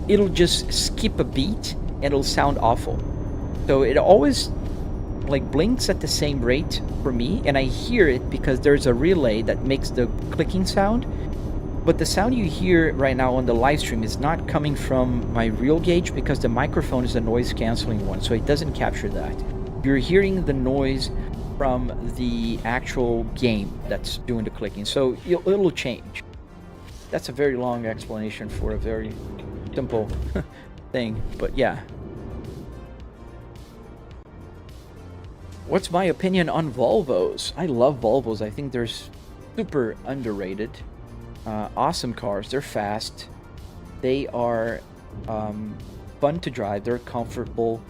it'll just skip a beat and it'll sound awful. So it always like blinks at the same rate for me, and I hear it because there's a relay that makes the clicking sound. But the sound you hear right now on the live stream is not coming from my real gauge because the microphone is a noise canceling one, so it doesn't capture that. You're hearing the noise from the actual game that's doing the clicking, so it'll change. That's a very long explanation for a very simple thing, but yeah. What's my opinion on Volvos? I love Volvos. I think they're super underrated. Awesome cars. They're fast. They are fun to drive. They're comfortable.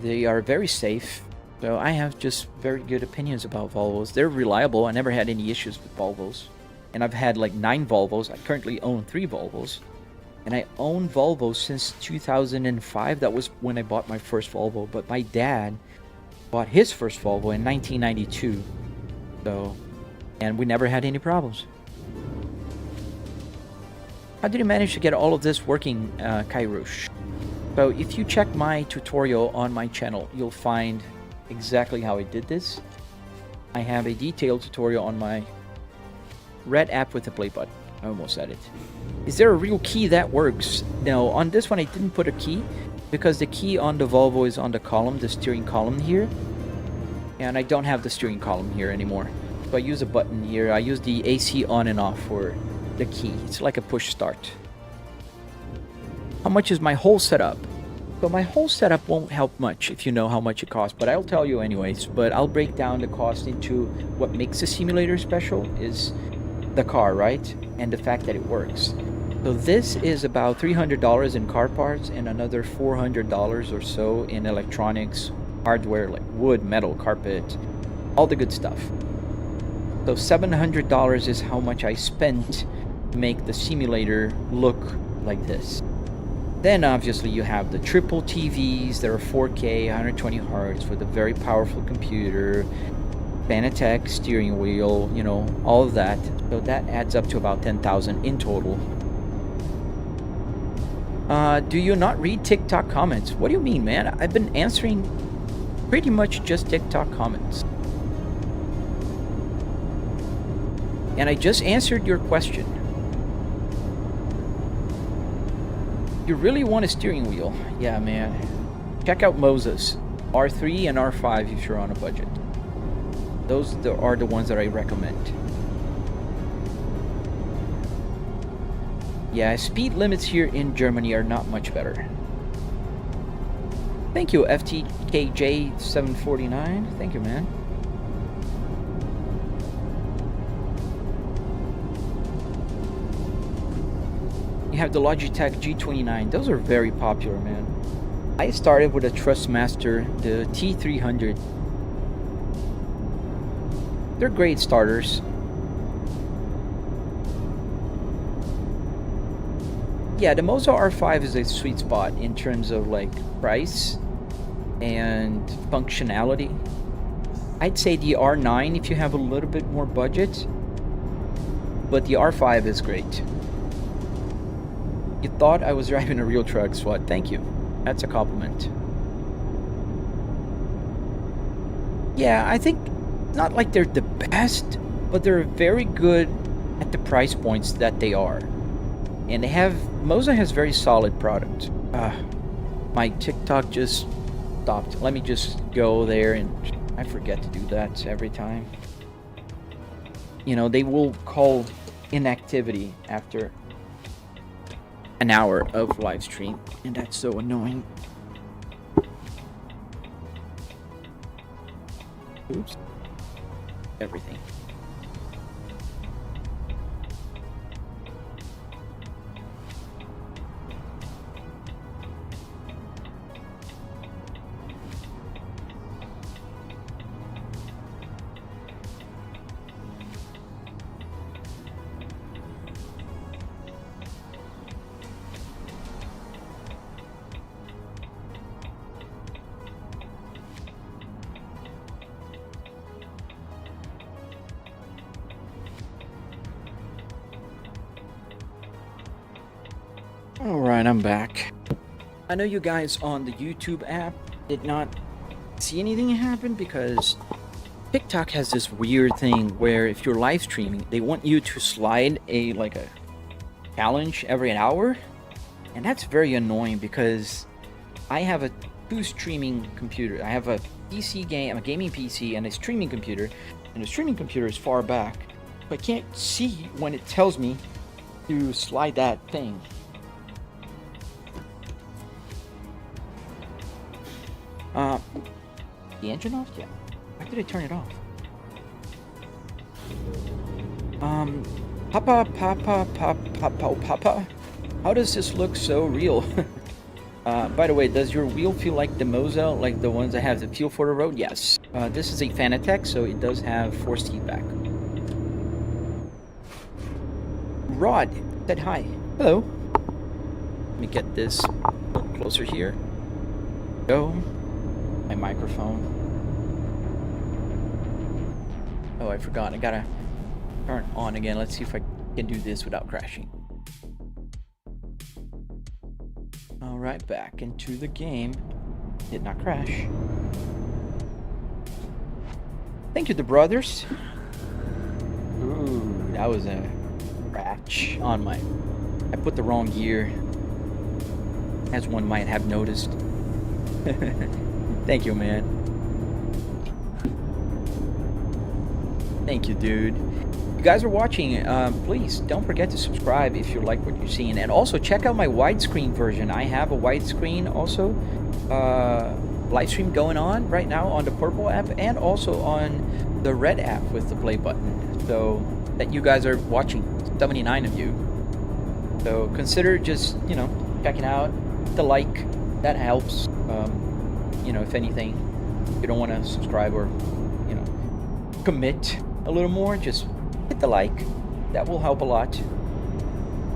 They are very safe. So I have just very good opinions about Volvos. They're reliable. I never had any issues with Volvos. And I've had like 9 Volvos. I currently own 3 Volvos. And I own Volvos since 2005. That was when I bought my first Volvo. But my dad bought his first Volvo in 1992. So, and we never had any problems. How did you manage to get all of this working, Kairush? So if you check my tutorial on my channel, you'll find exactly how I did this. I have a detailed tutorial on my red app with the play button. I almost said it. Is there a real key that works? No, on this one I didn't put a key because the key on the Volvo is on the column, the steering column here. And I don't have the steering column here anymore. So I use a button here. I use the AC on and off for the key. It's like a push start. How much is my whole setup? So my whole setup won't help much if you know how much it costs, but I'll tell you anyways. But I'll break down the cost into what makes the simulator special is the car, right? And the fact that it works. So this is about $300 in car parts and another $400 or so in electronics, hardware like wood, metal, carpet, all the good stuff. So $700 is how much I spent to make the simulator look like this. Then obviously you have the triple TVs that are 4K, 120 Hz with a very powerful computer, Fanatec steering wheel, you know, all of that. So that adds up to about $10,000 in total. Do you not read TikTok comments? What do you mean, man? I've been answering pretty much just TikTok comments. And I just answered your question. You really want a steering wheel? Yeah, man. Check out Moses. R3 and R5 if you're on a budget. Those are the ones that I recommend. Yeah, speed limits here in Germany are not much better. Thank you, FTKJ749. Thank you, man. You have the Logitech G29. Those are very popular, man. I started with a Trustmaster, the T300. They're great starters. Yeah, the Moza R5 is a sweet spot in terms of like price and functionality. I'd say the R9 if you have a little bit more budget, but the R5 is great. You thought I was driving a real truck, SWAT. Thank you. That's a compliment. Yeah, I think not like they're the best, but they're very good at the price points that they are. And they have, Moza has very solid product. My TikTok just stopped. Let me just go there, and I forget to do that every time. You know, they will call inactivity after an hour of live stream, and that's so annoying. Oops. Everything. Alright, I'm back. I know you guys on the YouTube app did not see anything happen because TikTok has this weird thing where if you're live streaming, they want you to slide a challenge every hour, and that's very annoying because I have a two streaming computer. I have a gaming PC and a streaming computer, and the streaming computer is far back, so I can't see when it tells me to slide that thing. The engine off? Yeah. Why did I turn it off? Papa. How does this look so real? By the way, does your wheel feel like the Moza, like the ones that have the feel for the road? Yes. This is a Fanatec, so it does have forced feedback. Rod said hi. Hello. Let me get this a little closer here. Go. My microphone. Oh, I forgot. I gotta turn it on again. Let's see if I can do this without crashing. Alright, back into the game. Did not crash. Thank you, the brothers. Ooh, that was a scratch on my... I put the wrong gear, as one might have noticed. Thank you, man. Thank you, dude. You guys are watching, please don't forget to subscribe if you like what you're seeing, and also check out my widescreen version. I have a widescreen also live stream going on right now on the purple app and also on the red app with the play button, so that you guys are watching, 79 of you. So consider just, you know, checking out the like. That helps. You know, if anything, if you don't want to subscribe or, you know, commit a little more, just hit the like. That will help a lot.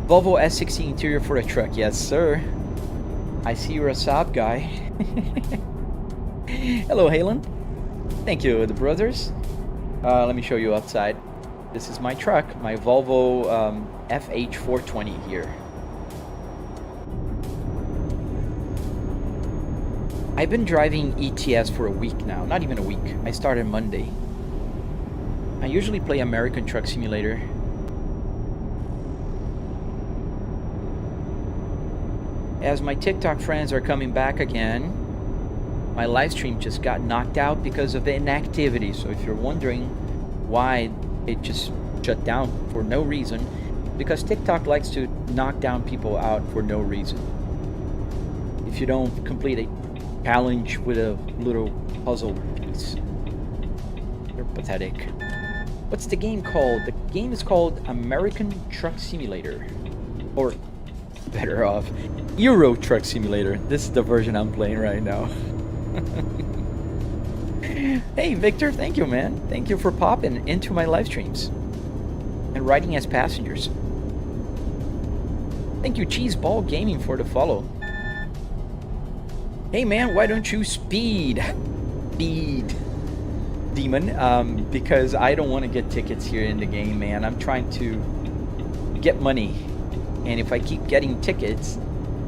Volvo S60 interior for the truck. Yes, sir. I see you're a Saab guy. Hello, Halen. Thank you, the brothers. Let me show you outside. This is my truck, my Volvo FH420 here. I've been driving ETS for a week now. Not even a week. I started Monday. I usually play American Truck Simulator. As my TikTok friends are coming back again, my live stream just got knocked out because of inactivity. So if you're wondering why it just shut down for no reason, because TikTok likes to knock down people out for no reason. If you don't complete a challenge with a little puzzle piece. They're pathetic. What's the game called? The game is called American Truck Simulator. Or better off. Euro Truck Simulator. This is the version I'm playing right now. Hey, Victor, thank you, man. Thank you for popping into my live streams and riding as passengers. Thank you, Cheeseball Gaming, for the follow. Hey, man, why don't you speed, Demon? Because I don't want to get tickets here in the game, man. I'm trying to get money, and if I keep getting tickets,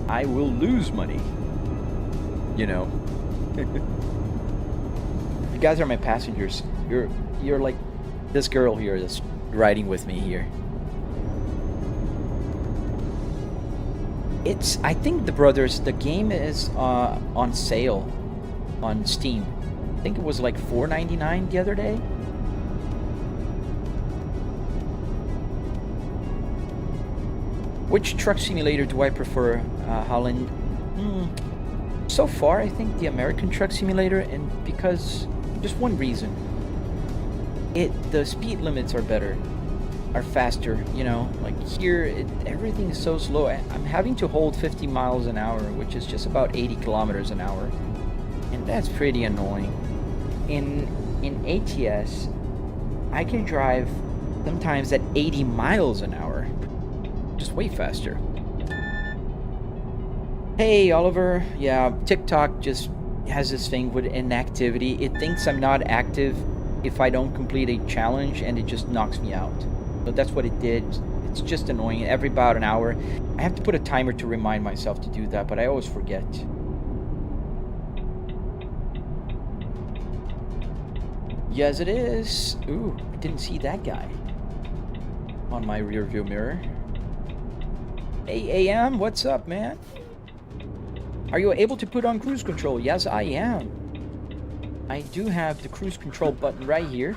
I will lose money. You know. You guys are my passengers. You're like this girl here that's riding with me here. I think the game is on sale on Steam. I think it was like $4.99 the other day. Which truck simulator do I prefer, Holland? So far, I think the American Truck Simulator, and because just one reason. The speed limits are better, are faster, you know. Like here, everything is so slow. I'm having to hold 50 miles an hour, which is just about 80 kilometers an hour, and that's pretty annoying. In ETS, I can drive sometimes at 80 miles an hour, just way faster. Hey, Oliver. Yeah, TikTok just has this thing with inactivity. It thinks I'm not active if I don't complete a challenge, and it just knocks me out. So that's what it did. It's just annoying. Every about an hour, I have to put a timer to remind myself to do that, but I always forget. Yes, it is. Ooh, I didn't see that guy on my rear view mirror. Hey, AM, what's up, man? Are you able to put on cruise control? Yes, I am. I do have the cruise control button right here.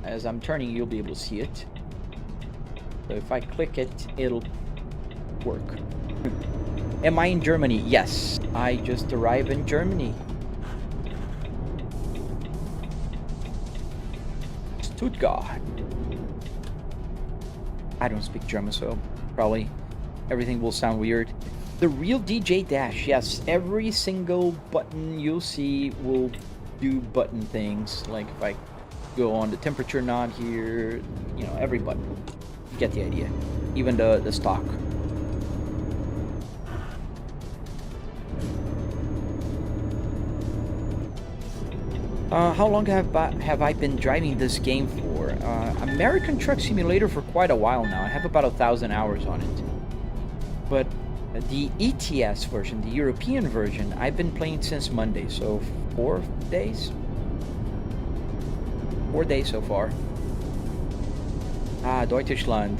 As I'm turning, you'll be able to see it. So if I click it, it'll work. Am I in Germany? Yes, I just arrived in Germany. Stuttgart. I don't speak German, so probably everything will sound weird. The real DJ Dash, yes, every single button you'll see will do button things. Like if I go on the temperature knob here, you know, every button. You get the idea. Even the stock. How long have I been driving this game for? American Truck Simulator for quite a while now. I have about 1,000 hours on it. But the ETS version, the European version, I've been playing since Monday, so 4 days? 4 days so far. Deutschland.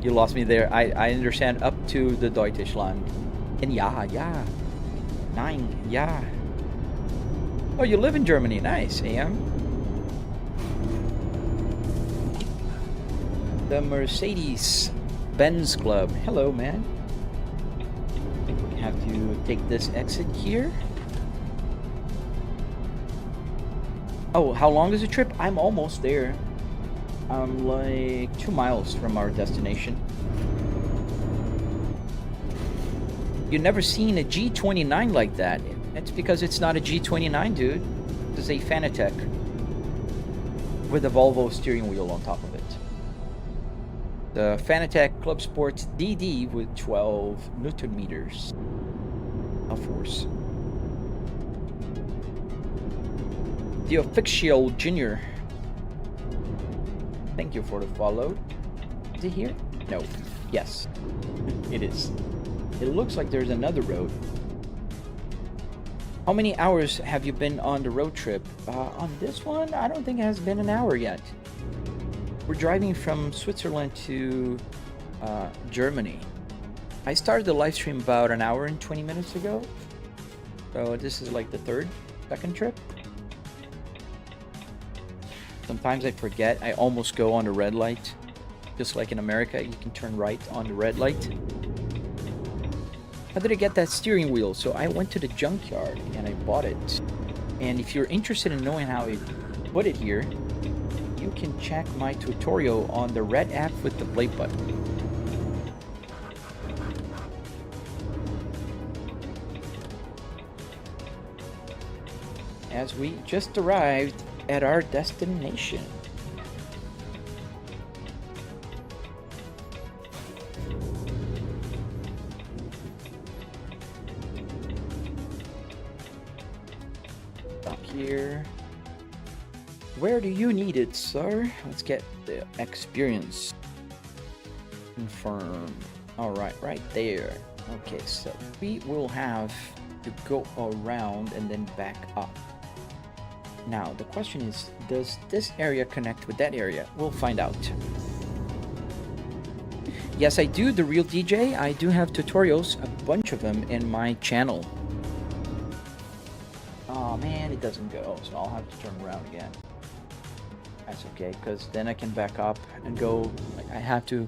You lost me there. I understand up to the Deutschland. And yeah. 9, yeah. Oh, you live in Germany. Nice, AM. The Mercedes-Benz Club. Hello, man. I think we have to take this exit here. Oh, how long is the trip? I'm almost there. I'm like 2 miles from our destination. You've never seen a G29 like that. It's because it's not a G29, dude. It's a Fanatec with a Volvo steering wheel on top of it. The Fanatec Club Sports DD with 12 Newton meters of force. The Official Junior. Thank you for the follow. Is it here? No. Yes. It is. It looks like there's another road. How many hours have you been on the road trip? On this one, I don't think it has been an hour yet. We're driving from Switzerland to Germany. I started the live stream about an hour and 20 minutes ago. So this is like the second trip. Sometimes I forget. I almost go on the red light. Just like in America, you can turn right on the red light. How did I get that steering wheel? So I went to the junkyard and I bought it. And if you're interested in knowing how I put it here, you can check my tutorial on the red app with the play button. as we just arrived at our destination. Up here. Where do you need it, sir? Let's get the experience. Confirm. All right, right there. Okay, so we will have to go around and then back up. Now, the question is, does this area connect with that area? We'll find out. Yes, I do, The Real DJ. I do have tutorials, a bunch of them, in my channel. Oh man, it doesn't go, so I'll have to turn around again. That's okay, because then I can back up and go. I have to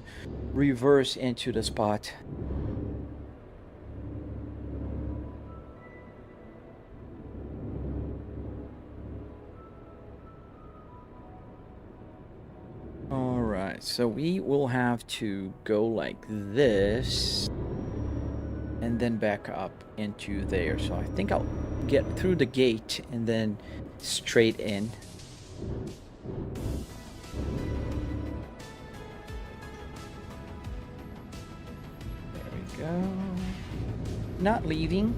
reverse into the spot. Alright, so we will have to go like this and then back up into there. So I think I'll get through the gate and then straight in. There we go. Not leaving.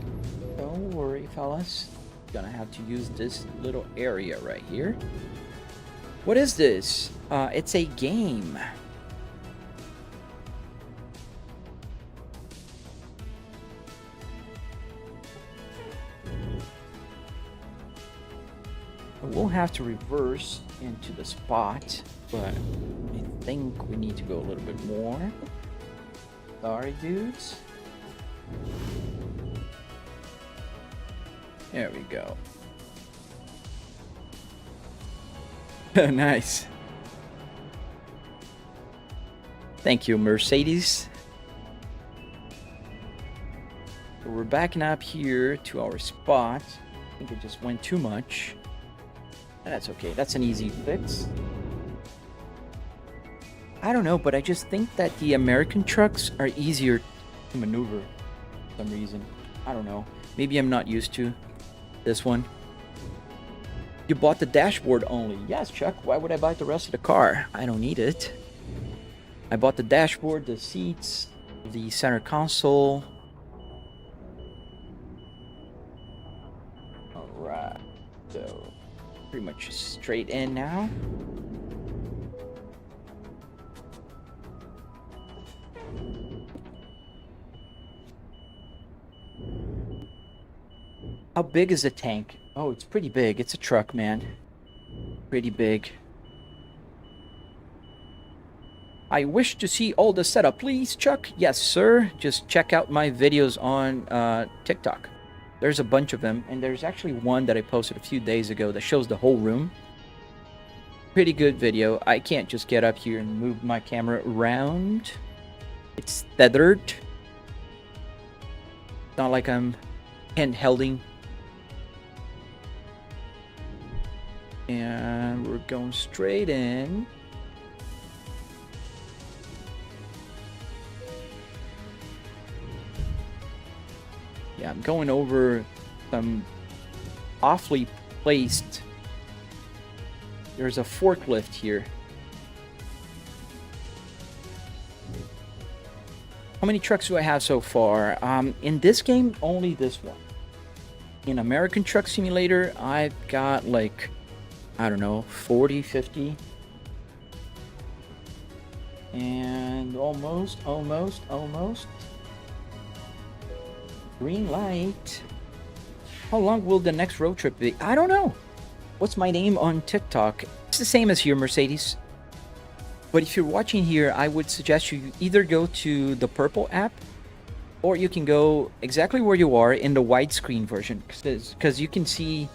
Don't worry, fellas. Gonna have to use this little area right here. What is this? It's a game. We'll have to reverse into the spot, but I think we need to go a little bit more. Sorry, dudes. There we go. Nice. Thank you, Mercedes. So we're backing up here to our spot. I think it just went too much. That's okay. That's an easy fix. I don't know, but I just think that the American trucks are easier to maneuver for some reason. I don't know. Maybe I'm not used to this one. You bought the dashboard only. Yes, Chuck. Why would I buy the rest of the car? I don't need it. I bought the dashboard, the seats, the center console. Alright. So, pretty much straight in now. How big is the tank? Oh, it's pretty big. It's a truck, man. Pretty big. I wish to see all the setup, please, Chuck. Yes, sir. Just check out my videos on TikTok. There's a bunch of them, and there's actually one that I posted a few days ago that shows the whole room. Pretty good video. I can't just get up here and move my camera around. It's tethered. Not like I'm handhelding. And we're going straight in. Yeah, I'm going over some awfully placed. There's a forklift here. How many trucks do I have so far? In this game, only this one. In American Truck Simulator, I've got like, I don't know, 40, 50. And almost. Green light. How long will the next road trip be? I don't know. What's my name on TikTok? It's the same as here, Mercedes. But if you're watching here, I would suggest you either go to the purple app, or you can go exactly where you are in the widescreen version, because you can see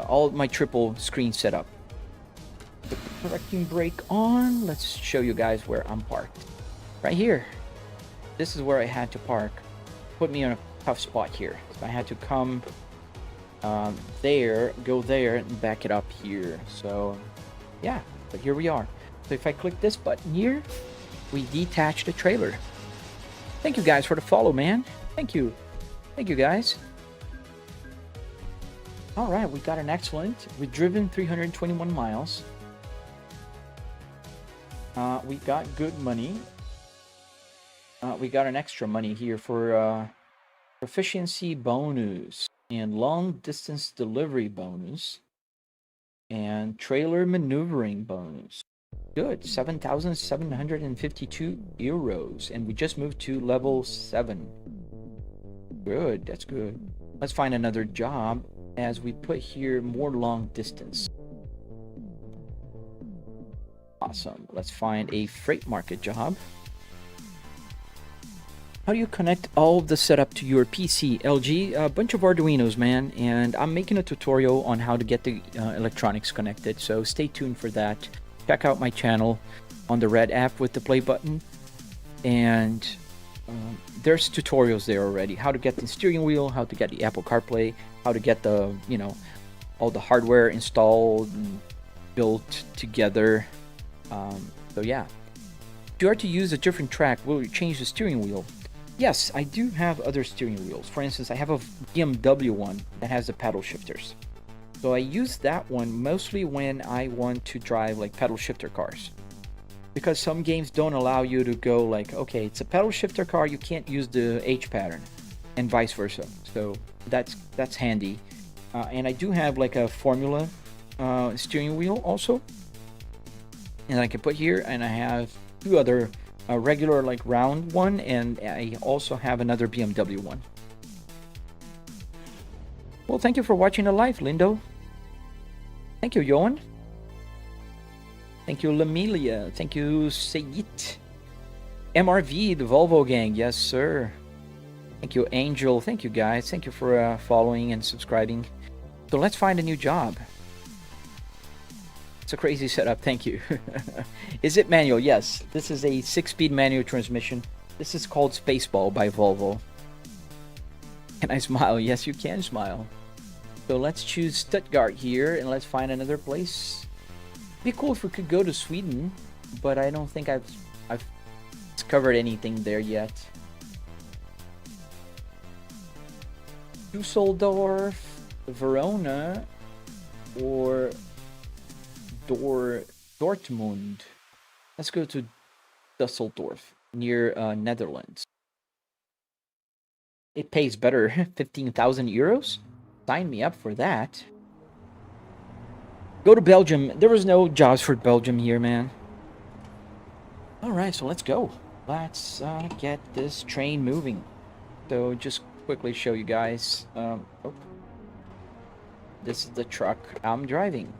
all my triple screen setup. Put the correcting brake on. Let's show you guys where I'm parked. Right here. This is where I had to park. Put me on a tough spot here. So I had to come there, go there, and back it up here. So yeah, but here we are. So if I click this button here, we detach the trailer. Thank you guys for the follow, man. Thank you. Thank you guys. All right, we got an excellent. We've driven 321 miles. We got good money. We got an extra money here for proficiency bonus and long distance delivery bonus and trailer maneuvering bonus. Good, 7,752 euros, and we just moved to level 7. Good, that's good. Let's find another job as we put here more long distance. Awesome. Let's find a freight market job. How do you connect all of the setup to your PC? LG, a bunch of Arduinos, man, and I'm making a tutorial on how to get the electronics connected, so stay tuned for that. Check out my channel on the red app with the play button, and there's tutorials there already. How to get the steering wheel, how to get the Apple CarPlay, how to get the, you know, all the hardware installed and built together. So yeah. If you are to use a different track, will you change the steering wheel? Yes, I do have other steering wheels. For instance, I have a BMW one that has the paddle shifters. So I use that one mostly when I want to drive like pedal shifter cars. Because some games don't allow you to go like, okay, it's a pedal shifter car, you can't use the H pattern, and vice versa. So that's handy. And I do have like a Formula steering wheel also. And I can put here, and I have two other regular like round one, and I also have another BMW one. Well, thank you for watching the live, Lindo. Thank you, Johan. Thank you, Lamelia. Thank you, Sayit. MRV, the Volvo gang. Yes, sir. Thank you, Angel. Thank you, guys. Thank you for following and subscribing. So let's find a new job. It's a crazy setup. Thank you. Is it manual? Yes. This is a 6-speed manual transmission. This is called Spaceball by Volvo. Can I smile? Yes, you can smile. So let's choose Stuttgart here, and let's find another place. It'd be cool if we could go to Sweden, but I don't think I've discovered anything there yet. Dusseldorf, Verona, or Dortmund. Let's go to Dusseldorf, near Netherlands. It pays better. 15,000 euros? Sign me up for that. Go to Belgium. There was no jobs for Belgium here, man. Alright, so let's go. Let's get this train moving. So just quickly show you guys. This is the truck I'm driving.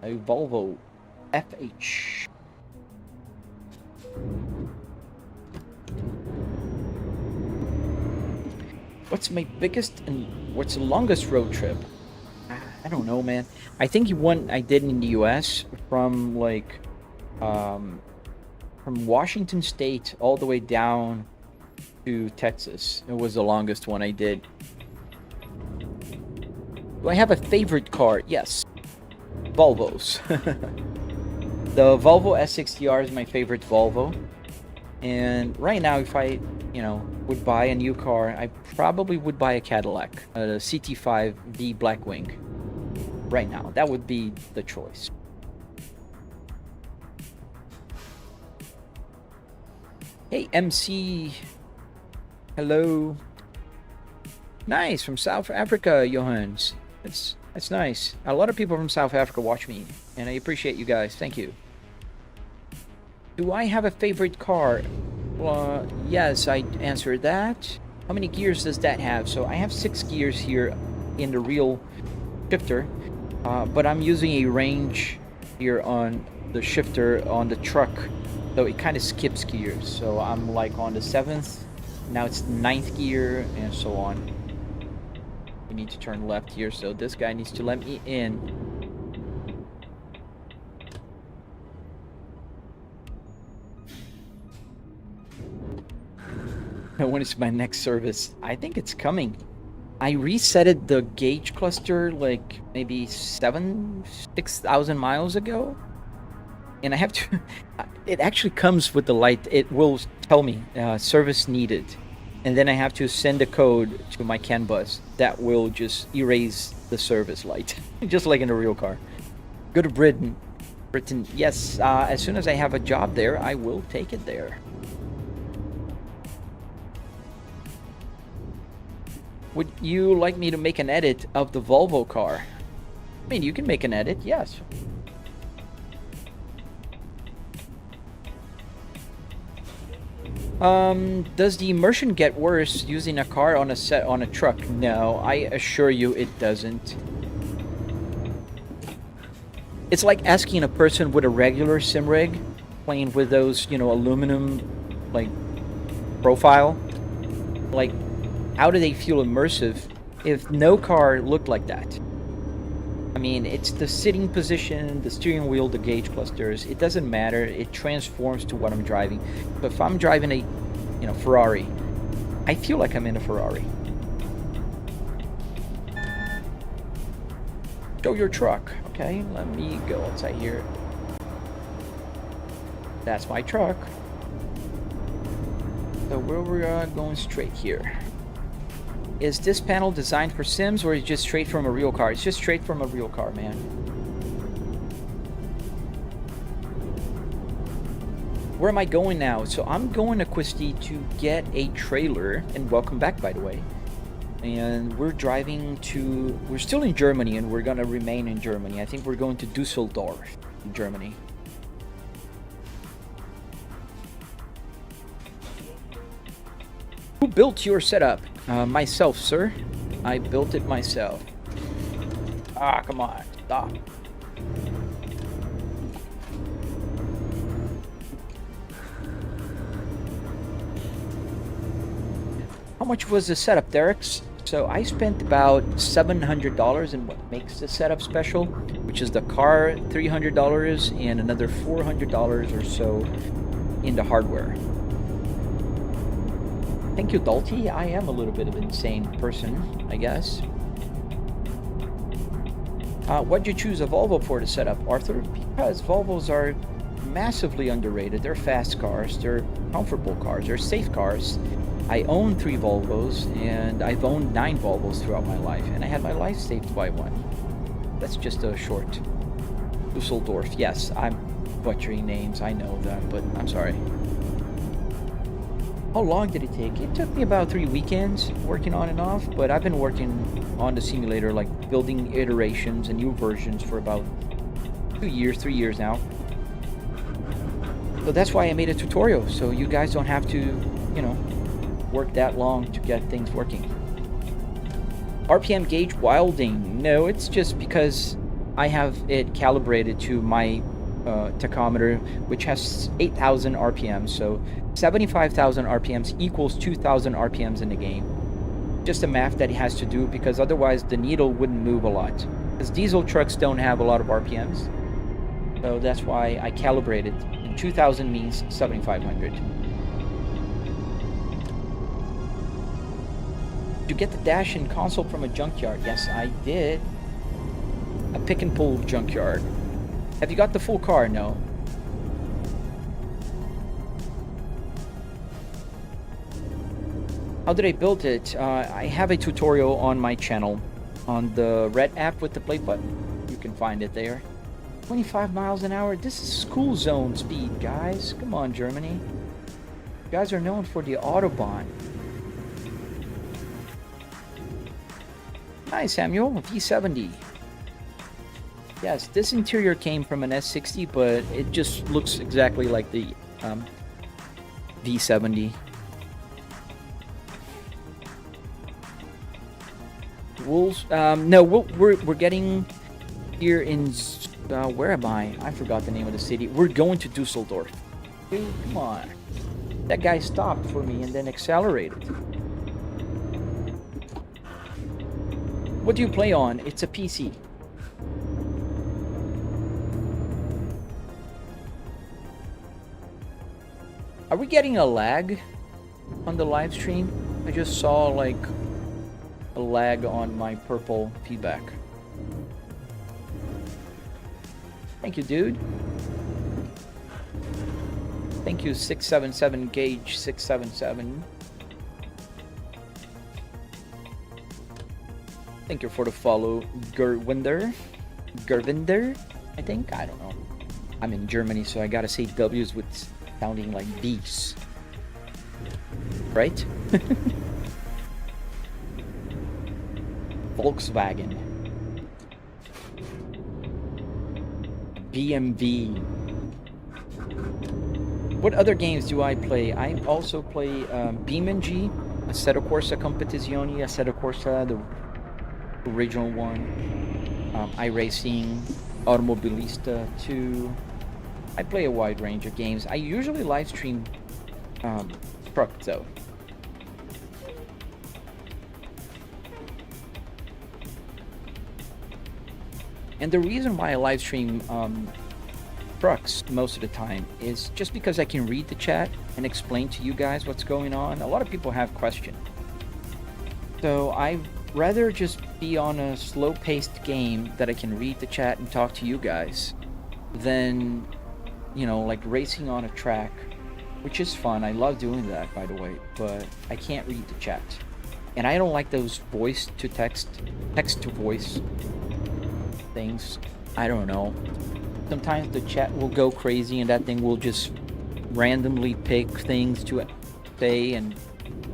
A Volvo FH. What's my biggest and what's the longest road trip? I don't know, man. I think one I did in the US from like from Washington State all the way down to Texas. It was the longest one I did. Do I have a favorite car? Yes. Volvos. The Volvo S60R is my favorite Volvo. And right now, if I, would buy a new car, I probably would buy a Cadillac, a CT5 V Blackwing. Right now, that would be the choice. Hey, MC. Hello. Nice, from South Africa, Johans. That's nice. A lot of people from South Africa watch me, and I appreciate you guys. Thank you. Do I have a favorite car? Well, yes, I answered that. How many gears does that have? So I have 6 gears here in the real shifter, but I'm using a range here on the shifter on the truck, so it kind of skips gears. So I'm like on the 7th, now it's 9th gear, and so on. We need to turn left here, so this guy needs to let me in. When is my next service? I think it's coming. I resetted the gauge cluster like maybe 6,000 miles ago, and I have to. It actually comes with the light. It will tell me service needed. and then I have to send a code to my CAN bus that will just erase the service light, just like in a real car. Go to Britain. Yes, as soon as I have a job there, I will take it there. Would you like me to make an edit of the Volvo car? I mean, you can make an edit, yes. Does the immersion get worse using a car on a truck? No, I assure you it doesn't. It's like asking a person with a regular sim rig playing with those, you know, aluminum like profile, like how do they feel immersive if no car looked like that? I mean, it's the sitting position, the steering wheel, the gauge clusters. It doesn't matter. It transforms to what I'm driving. But if I'm driving a, you know, Ferrari, I feel like I'm in a Ferrari. Show your truck. Okay, let me go outside here. That's my truck. So we're going straight here. Is this panel designed for Sims or is it just straight from a real car? It's just straight from a real car, man. Where am I going now? So I'm going to Quisty to get a trailer. And welcome back, by the way. And we're driving to... We're still in Germany and we're going to remain in Germany. I think we're going to Düsseldorf, in Germany. Who built your setup? Myself, sir. I built it myself. Ah, come on. Stop. How much was the setup, Derek's? So I spent about $700 in what makes the setup special, which is the car, $300, and another $400 or so in the hardware. Thank you, Dalty. I am a little bit of an insane person, I guess. Why'd you choose a Volvo for the setup, Arthur? Because Volvos are massively underrated. They're fast cars, they're comfortable cars, they're safe cars. I own 3 Volvos, and I've owned 9 Volvos throughout my life, and I had my life saved by one. That's just a short. Düsseldorf. Yes, I'm butchering names, I know that, but I'm sorry. How long did it take? It took me about 3 weekends working on and off, but I've been working on the simulator, like building iterations and new versions for about 2 years, 3 years now. So that's why I made a tutorial, so you guys don't have to, you know, work that long to get things working. RPM gauge wilding. No, it's just because I have it calibrated to my tachometer, which has 8,000 RPMs, so 75,000 RPMs equals 2,000 RPMs in the game. Just a math that it has to do, because otherwise the needle wouldn't move a lot. Because diesel trucks don't have a lot of RPMs, so that's why I calibrated. And 2,000 means 7,500. Did you get the dash and console from a junkyard? Yes, I did. A pick and pull junkyard. Have you got the full car? No. How did I build it? I have a tutorial on my channel on the red app with the play button. You can find it there. 25 miles an hour. This is school zone speed, guys. Come on, Germany. You guys are known for the Autobahn. Hi, Samuel. V70. Yes, this interior came from an S60, but it just looks exactly like the V70. Wolves? No, we're getting here in... where am I? I forgot the name of the city. We're going to Düsseldorf. Dude, come on. That guy stopped for me and then accelerated. What do you play on? It's a PC. Are we getting a lag on the live stream? I just saw like a lag on my purple feedback. Thank you, dude. Thank you, 677 Gauge 677. Thank you for the follow, Gerwinder, I think. I don't know. I'm in Germany, so I gotta say W's with sounding like V's, right? Volkswagen, BMW. What other games do I play? I also play BeamNG, Assetto Corsa Competizione, Assetto Corsa, the original one, iRacing, Automobilista 2. I play a wide range of games. I usually live stream truck though. And the reason why I live stream trucks most of the time is just because I can read the chat and explain to you guys what's going on. A lot of people have questions. So I'd rather just be on a slow-paced game that I can read the chat and talk to you guys than, you know, like racing on a track, which is fun. I love doing that, by the way, but I can't read the chat. And I don't like those voice to text to voice things. I don't know. Sometimes the chat will go crazy and that thing will just randomly pick things to say, and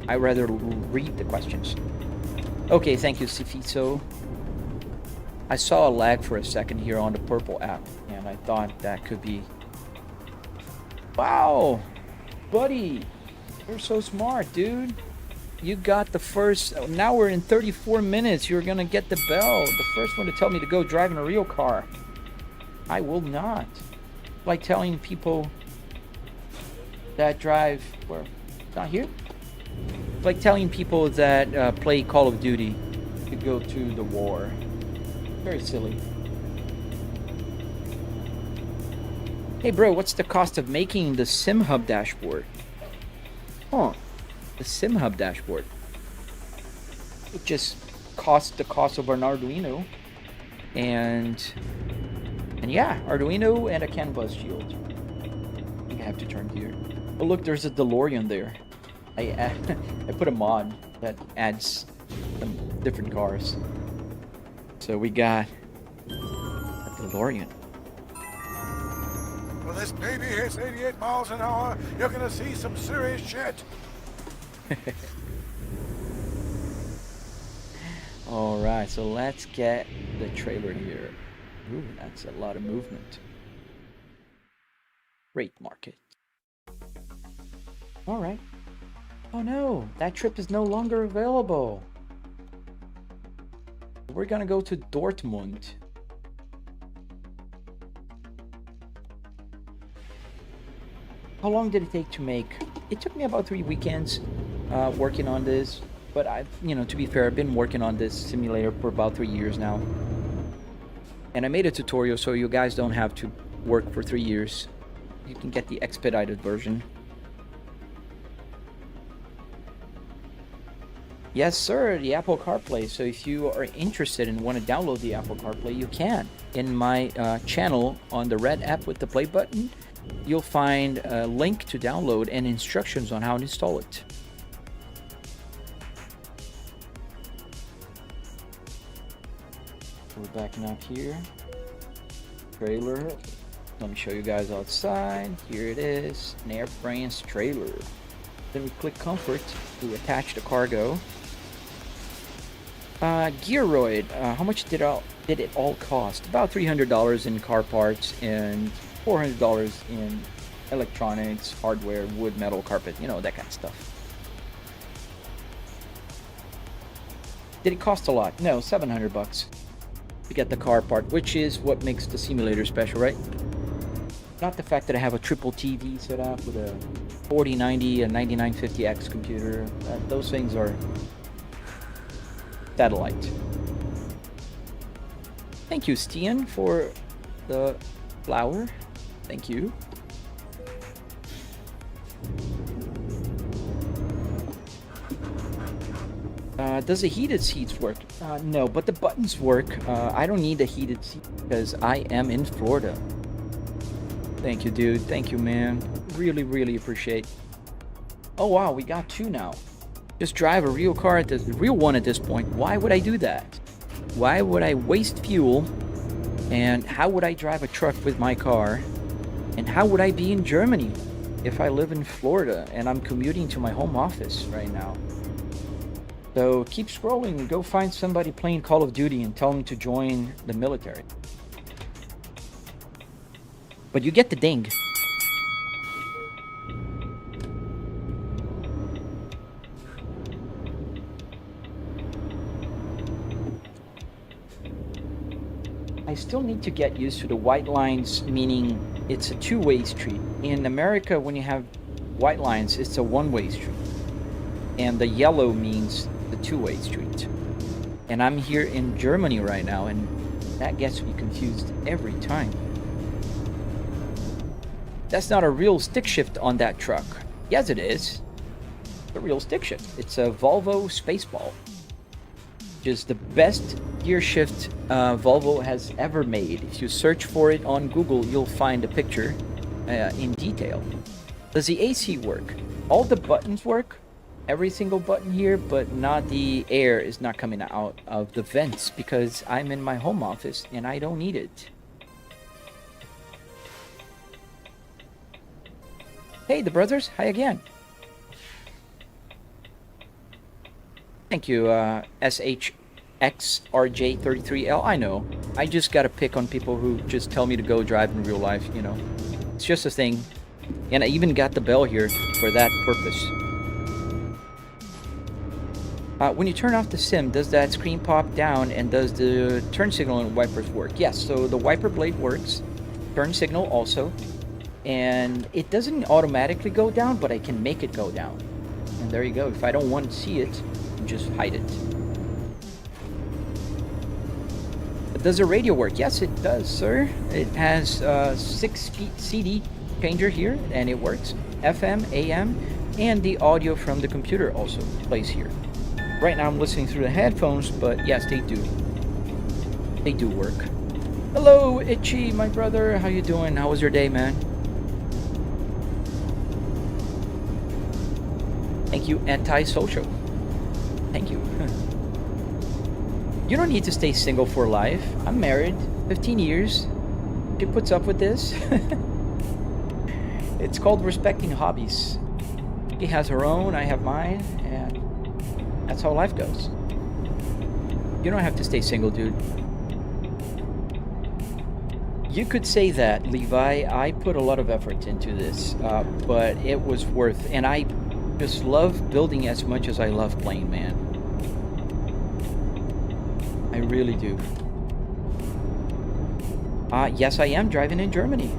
I rather read the questions. Okay, thank you, Sifiso. I saw a lag for a second here on the purple app, and I thought that could be... Wow! Buddy! You're so smart, dude. You got the first... Now we're in 34 minutes. You're gonna get the bell. The first one to tell me to go drive in a real car. I will not. Like telling people that drive... Where? Not here? Like telling people that play Call of Duty to go to the war. Very silly. Hey bro, what's the cost of making the SimHub dashboard? Huh. The SimHub dashboard. It just costs the cost of an Arduino. And yeah, Arduino and a CAN bus shield. I think I have to turn here. Oh look, there's a DeLorean there. I put a mod that adds some different cars. So we got a DeLorean. Well, this baby hits 88 miles an hour. You're gonna see some serious shit. All right, so let's get the trailer here. Ooh, that's a lot of movement. Rate market. All right. Oh no, that trip is no longer available. We're gonna go to Dortmund. How long did it take to make? It took me about 3 weekends working on this, but to be fair, I've been working on this simulator for about 3 years now. And I made a tutorial so you guys don't have to work for 3 years. You can get the expedited version. Yes, sir, the Apple CarPlay. So if you are interested and want to download the Apple CarPlay, you can. In my channel on the red app with the play button, you'll find a link to download and instructions on how to install it. We're backing up here. Trailer. Let me show you guys outside. Here it is, an Airframes trailer. Then we click comfort to attach the cargo. Gearoid, how much did it all cost? About $300 in car parts and $400 in electronics, hardware, wood, metal, carpet, you know, that kind of stuff. Did it cost a lot? No, $700 to get the car part, which is what makes the simulator special, right? Not the fact that I have a triple TV set up with a 4090 and 9950X computer. Those things are satellite. Thank you, Stian, for the flower. Thank you. Does the heated seats work? No, but the buttons work. I don't need a heated seat because I am in Florida. Thank you, dude. Thank you, man. Really, really appreciate. Oh wow, we got two now. Just drive a real car the real one at this point. Why would I do that? Why would I waste fuel? And how would I drive a truck with my car? And how would I be in Germany if I live in Florida and I'm commuting to my home office right now? So keep scrolling and go find somebody playing Call of Duty and tell them to join the military. But you get the ding. I still need to get used to the white lines, meaning it's a two-way street. In America, when you have white lines, it's a one-way street. And the yellow means the two-way street. And I'm here in Germany right now, and that gets me confused every time. That's not a real stick shift on that truck. Yes, it is. It's a real stick shift. It's a Volvo Spaceball. Which is the best gear shift Volvo has ever made. If you search for it on Google, you'll find a picture in detail. Does the AC work? All the buttons work. Every single button here, but not the air is not coming out of the vents because I'm in my home office and I don't need it. Hey, the brothers. Hi again. Thank you, SHXRJ33L. I know. I just gotta pick on people who just tell me to go drive in real life, you know. It's just a thing. And I even got the bell here for that purpose. When you turn off the sim, does that screen pop down and does the turn signal and wipers work? Yes, so the wiper blade works. Turn signal also. And it doesn't automatically go down, but I can make it go down. And there you go. If I don't want to see it, just hide it. Does the radio work? Yes, it does, sir. It has 6-speed CD changer here, and it works. FM, AM, and the audio from the computer also plays here. Right now I'm listening through the headphones, but yes, they do. They do work. Hello, Itchy, my brother. How you doing? How was your day, man? Thank you, Antisocial. Thank you. You don't need to stay single for life. I'm married, 15 years. She puts up with this. It's called respecting hobbies. She has her own, I have mine, and that's how life goes. You don't have to stay single, dude. You could say that, Levi. I put a lot of effort into this, but it was worth. And I just love building as much as I love playing, man. I really do. Yes, I am driving in Germany.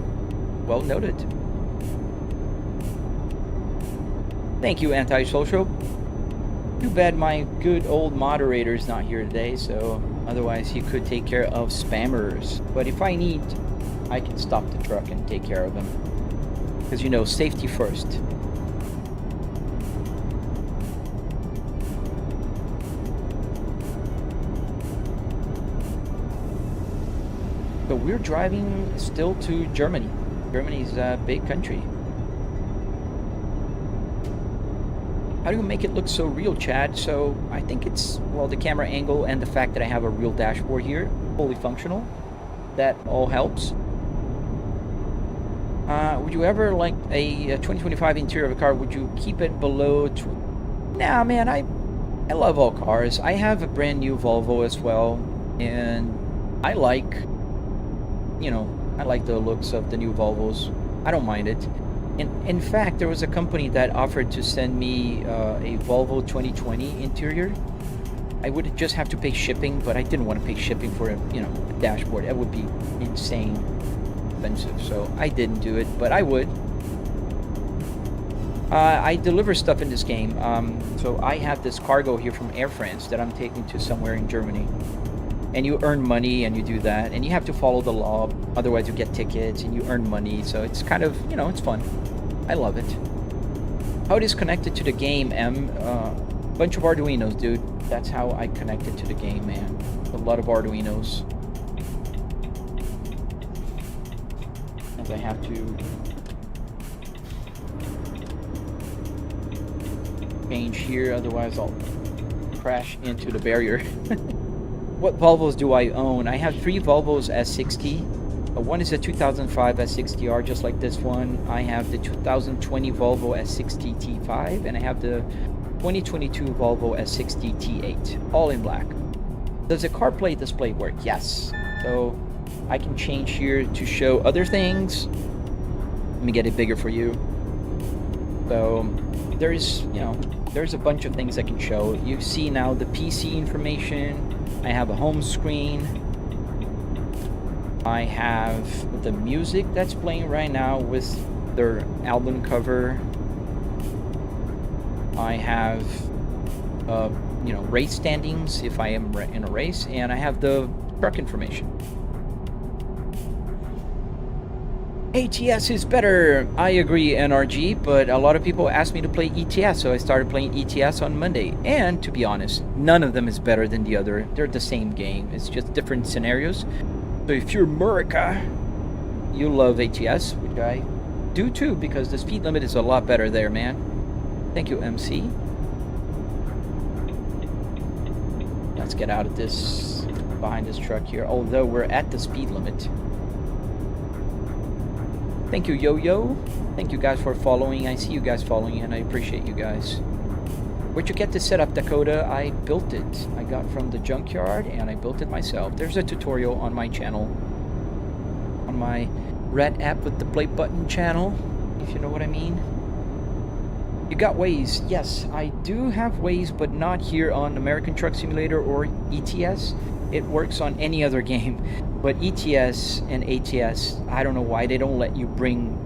Well noted. Thank you, Antisocial. Too bad my good old moderator is not here today, so otherwise he could take care of spammers. But if I need, I can stop the truck and take care of them. Because, you know, safety first. So we're driving still to Germany. Germany's a big country. How do you make it look so real, Chad? So I think it's, well, the camera angle and the fact that I have a real dashboard here, fully functional. That all helps. Would you ever like a 2025 interior of a car? Would you keep it below? Nah, man, I love all cars. I have a brand new Volvo as well, and I like, you know, I like the looks of the new Volvos. I don't mind it. In fact, there was a company that offered to send me a Volvo 2020 interior. I would just have to pay shipping, but I didn't want to pay shipping for a, you know, a dashboard. It would be insane expensive, so I didn't do it, but I would. I deliver stuff in this game, so I have this cargo here from Air France that I'm taking to somewhere in Germany. And you earn money and you do that, and you have to follow the law, otherwise you get tickets and you earn money, so it's kind of, you know, it's fun. I love it. How it is connected to the game, bunch of Arduinos, dude. That's how I connected to the game, man. A lot of Arduinos. As I have to change here, otherwise I'll crash into the barrier. What Volvos do I own? I have 3 Volvos S60. One is a 2005 S60R, just like this one. I have the 2020 Volvo S60 T5, and I have the 2022 Volvo S60 T8, all in black. Does the CarPlay display work? Yes. So I can change here to show other things. Let me get it bigger for you. So there's, there's a bunch of things I can show. You see now the PC information. I have a home screen. I have the music that's playing right now with their album cover. I have, race standings if I am in a race, and I have the truck information. ATS is better. I agree, NRG, but a lot of people asked me to play ETS, so I started playing ETS on Monday. And to be honest, none of them is better than the other. They're the same game. It's just different scenarios. So if you're America, you love ATS, which I do too, because the speed limit is a lot better there, man. Thank you, MC. Let's get out of this, behind this truck here, although we're at the speed limit. Thank you, Yo-Yo. Thank you guys for following. I see you guys following, and I appreciate you guys. Where'd you get this set up, Dakota? I built it. I got from the junkyard, and I built it myself. There's a tutorial on my channel. On my red app with the play button channel, if you know what I mean. You got Waze. Yes, I do have Waze, but not here on American Truck Simulator or ETS. It works on any other game. But ETS and ATS, I don't know why they don't let you bring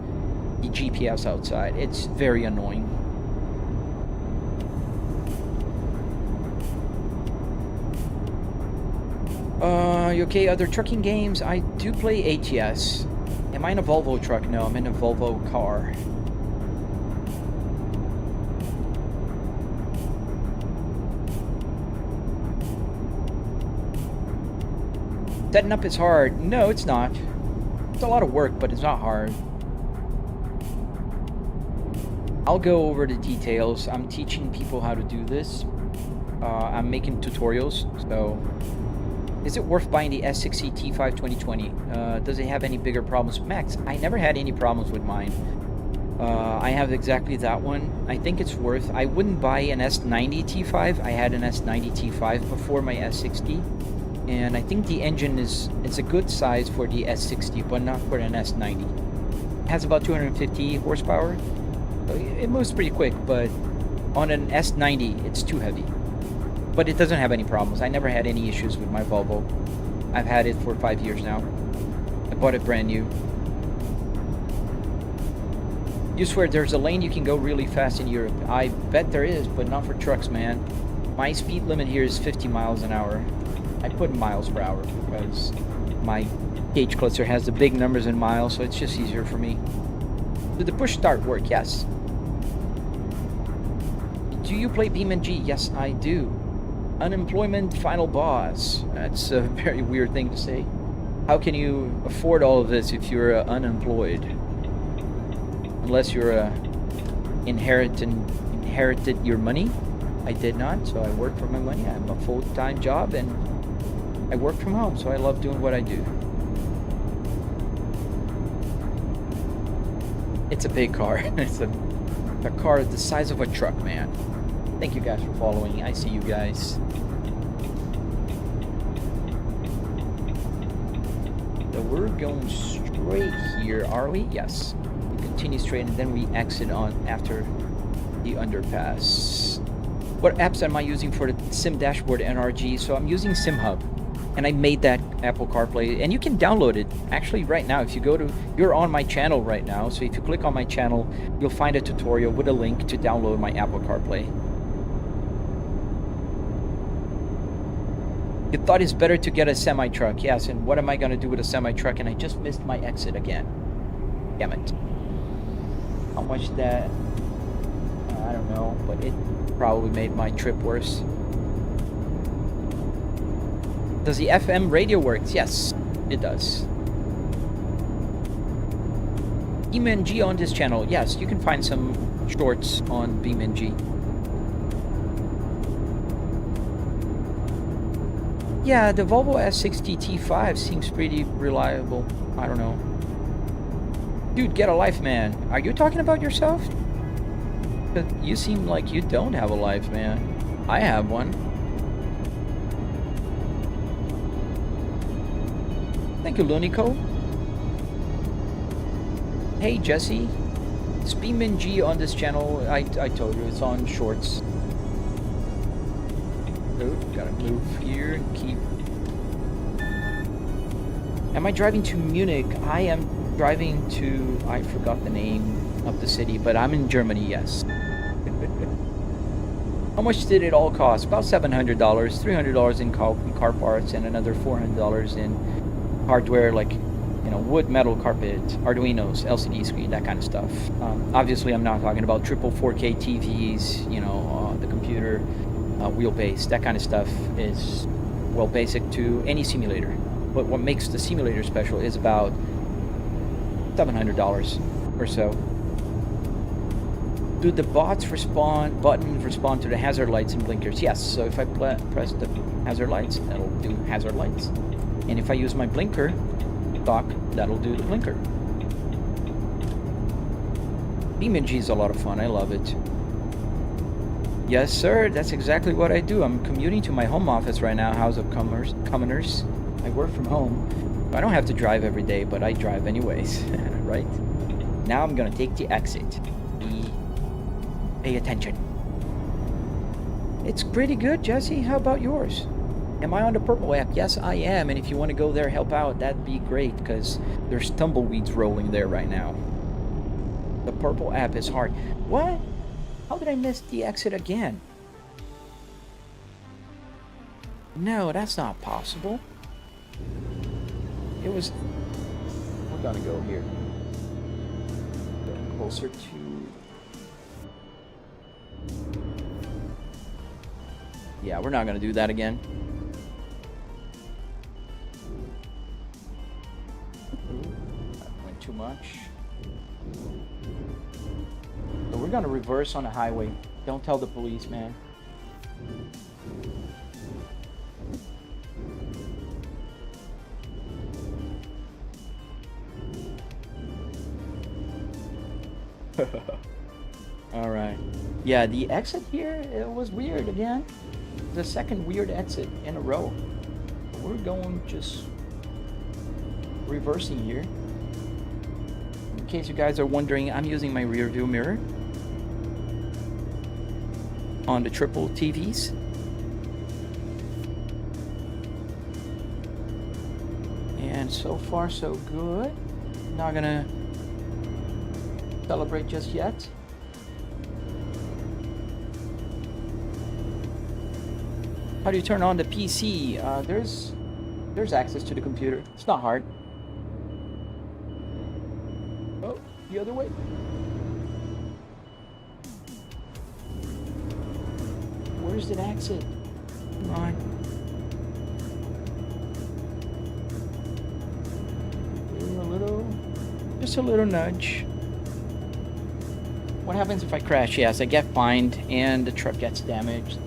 the GPS outside. It's very annoying. Okay, other trucking games. I do play ATS. Am I in a Volvo truck? No, I'm in a Volvo car. Setting up is hard. No, it's not. It's a lot of work, but it's not hard. I'll go over the details. I'm teaching people how to do this. I'm making tutorials, so... Is it worth buying the S60 T5 2020? Does it have any bigger problems? Max, I never had any problems with mine. I have exactly that one. I think it's worth... I wouldn't buy an S90 T5. I had an S90 T5 before my S60. And I think the engine is a good size for the S60, but not for an S90. It has about 250 horsepower. It moves pretty quick, but on an S90, it's too heavy. But it doesn't have any problems. I never had any issues with my Volvo. I've had it for 5 years now. I bought it brand new. You swear there's a lane you can go really fast in Europe? I bet there is, but not for trucks, man. My speed limit here is 50 miles an hour. I put miles per hour because my gauge cluster has the big numbers in miles, so it's just easier for me. Did the push start work? Yes. Do you play BeamNG? Yes, I do. Unemployment final boss. That's a very weird thing to say. How can you afford all of this if you're unemployed? Unless you're inherited your money. I did not, so I work for my money. I have a full-time job and I work from home, so I love doing what I do. It's a big car. It's a car the size of a truck, man. Thank you guys for following. I see you guys. So we're going straight here, are we? Yes. We continue straight and then we exit on after the underpass. What apps am I using for the Sim Dashboard NRG? So I'm using SimHub. And I made that Apple CarPlay, and you can download it actually right now. If you go to, you're on my channel right now, so if you click on my channel, you'll find a tutorial with a link to download my Apple CarPlay. You thought it's better to get a semi-truck. Yes, and what am I going to do with a semi-truck? And I just missed my exit again. Damn it. How much that? I don't know, but it probably made my trip worse. Does the FM radio work? Yes, it does. BeamNG on this channel. Yes, you can find some shorts on BeamNG. Yeah, the Volvo S60 T5 seems pretty reliable. I don't know. Dude, get a life, man. Are you talking about yourself? 'Cause you seem like you don't have a life, man. I have one. Thank you, Lunico. Hey, Jesse. Speedman G on this channel. I told you, it's on shorts. Oh, gotta move here and keep... Am I driving to Munich? I am driving to... I forgot the name of the city, but I'm in Germany, yes. How much did it all cost? About $700, $300 in car parts, and another $400 in hardware, like, you know, wood, metal, carpet, Arduinos, LCD screen, that kind of stuff. Obviously, I'm not talking about triple 4K TVs, you know, the computer, wheelbase, that kind of stuff is, well, basic to any simulator. But what makes the simulator special is about $700 or so. Do the buttons respond to the hazard lights and blinkers? Yes, so if I press the hazard lights, that'll do hazard lights. And if I use my blinker dock, that'll do the blinker. BeamNG is a lot of fun, I love it. Yes, sir, that's exactly what I do. I'm commuting to my home office right now, House of Commoners. I work from home. I don't have to drive every day, but I drive anyways, right? Now I'm gonna take the exit. Pay attention. It's pretty good, Jesse. How about yours? Am I on the purple app? Yes, I am. And if you want to go there, help out, that'd be great, because there's tumbleweeds rolling there right now. The purple app is hard. What? How did I miss the exit again? No, that's not possible. It was... We're gonna go here. Get closer to... Yeah, we're not gonna do that again. That went too much. So we're gonna reverse on the highway. Don't tell the police, man. All right. Yeah, the exit here, it was weird again. The second weird exit in a row. We're going just reversing here. In case you guys are wondering, I'm using my rear view mirror on the triple TVs. And so far so good. Not gonna celebrate just yet. How do you turn on the PC? There's access to the computer. It's not hard. Oh, the other way. Where's the exit? Come on. Just a little nudge. What happens if I crash? Yes, I get fined and the truck gets damaged.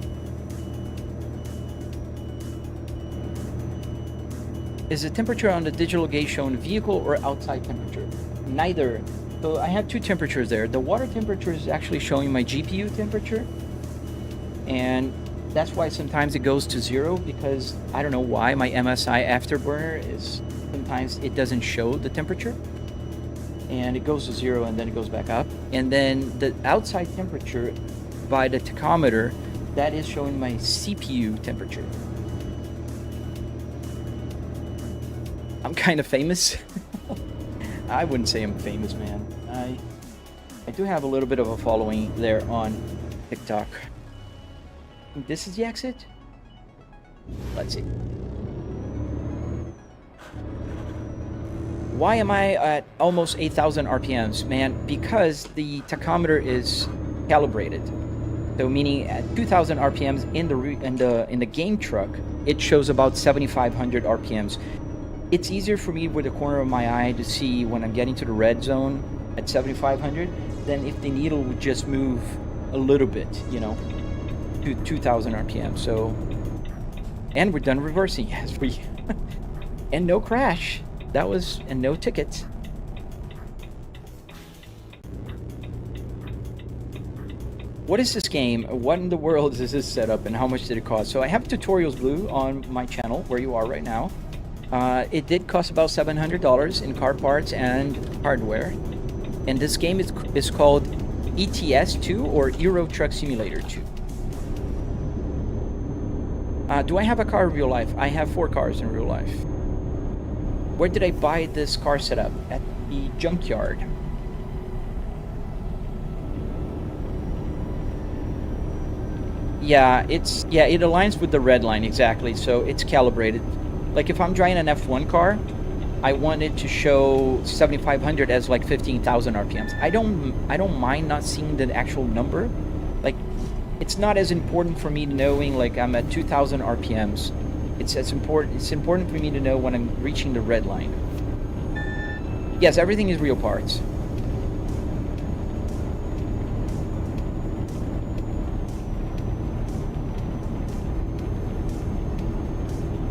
Is the temperature on the digital gauge shown vehicle or outside temperature? Neither. So I have two temperatures there. The water temperature is actually showing my GPU temperature. And that's why sometimes it goes to 0, because I don't know why my MSI Afterburner is, sometimes it doesn't show the temperature. And it goes to 0 and then it goes back up. And then the outside temperature by the tachometer, that is showing my CPU temperature. I'm kind of famous. I wouldn't say I'm famous, man. I do have a little bit of a following there on TikTok. This is the exit? Let's see. Why am I at almost 8,000 RPMs, man? Because the tachometer is calibrated. So meaning at 2,000 RPMs in the game truck, it shows about 7,500 RPMs. It's easier for me with the corner of my eye to see when I'm getting to the red zone at 7,500 than if the needle would just move a little bit, you know, to 2,000 RPM. So And we're done reversing. Yes, we... and no crash. That was... and no tickets. What is this game? What in the world is this setup and how much did it cost? So I have Tutorials Blue on my channel, where you are right now. It did cost about $700 in car parts and hardware. And this game is called ETS 2 or Euro Truck Simulator 2. Do I have a car in real life? I have 4 cars in real life. Where did I buy this car setup? At the junkyard. Yeah, it aligns with the red line exactly, so it's calibrated. Like if I'm driving an F1 car, I want it to show 7,500 as like 15,000 RPMs. I don't mind not seeing the actual number. Like, it's not as important for me knowing like I'm at 2,000 RPMs. It's important for me to know when I'm reaching the red line. Yes, everything is real parts.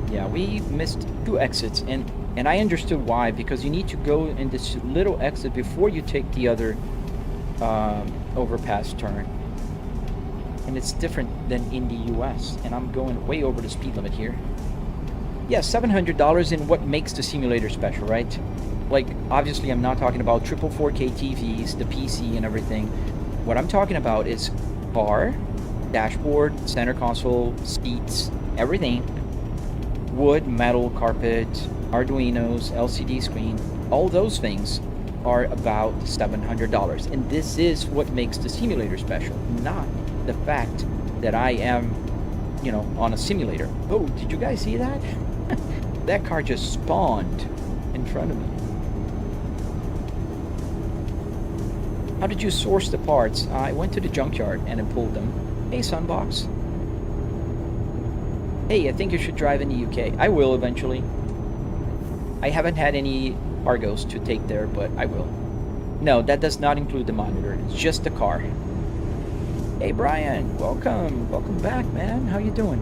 Yeah, we missed 2 exits, and I understood why, because you need to go in this little exit before you take the other overpass turn. And it's different than in the US, and I'm going way over the speed limit here. Yeah, $700 in what makes the simulator special, right? Like, obviously I'm not talking about triple 4K TVs, the PC and everything. What I'm talking about is car, dashboard, center console, seats, everything. Wood, metal, carpet, Arduinos, LCD screen, all those things are about $700. And this is what makes the simulator special, not the fact that I am, you know, on a simulator. Oh, did you guys see that? That car just spawned in front of me. How did you source the parts? I went to the junkyard and I pulled them. Hey, Sunbox. Hey, I think you should drive in the UK. I will eventually. I haven't had any Argos to take there, but I will. No, that does not include the monitor. It's just the car. Hey, Brian. Welcome. Welcome back, man. How you doing?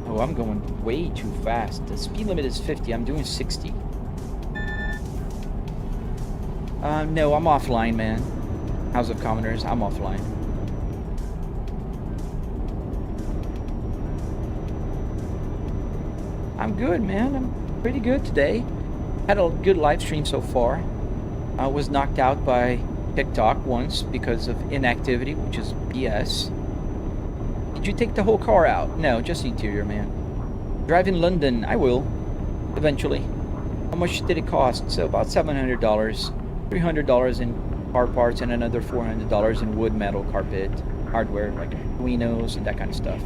Oh, I'm going way too fast. The speed limit is 50. I'm doing 60. No, I'm offline, man. House of Commoners, I'm offline. I'm good, man. I'm pretty good today. Had a good live stream so far. I was knocked out by TikTok once because of inactivity, which is BS. Did you take the whole car out? No, just the interior, man. Drive in London, I will. Eventually. How much did it cost? So about $700. $300 in car parts and another $400 in wood, metal, carpet, hardware like Arduinos and that kind of stuff.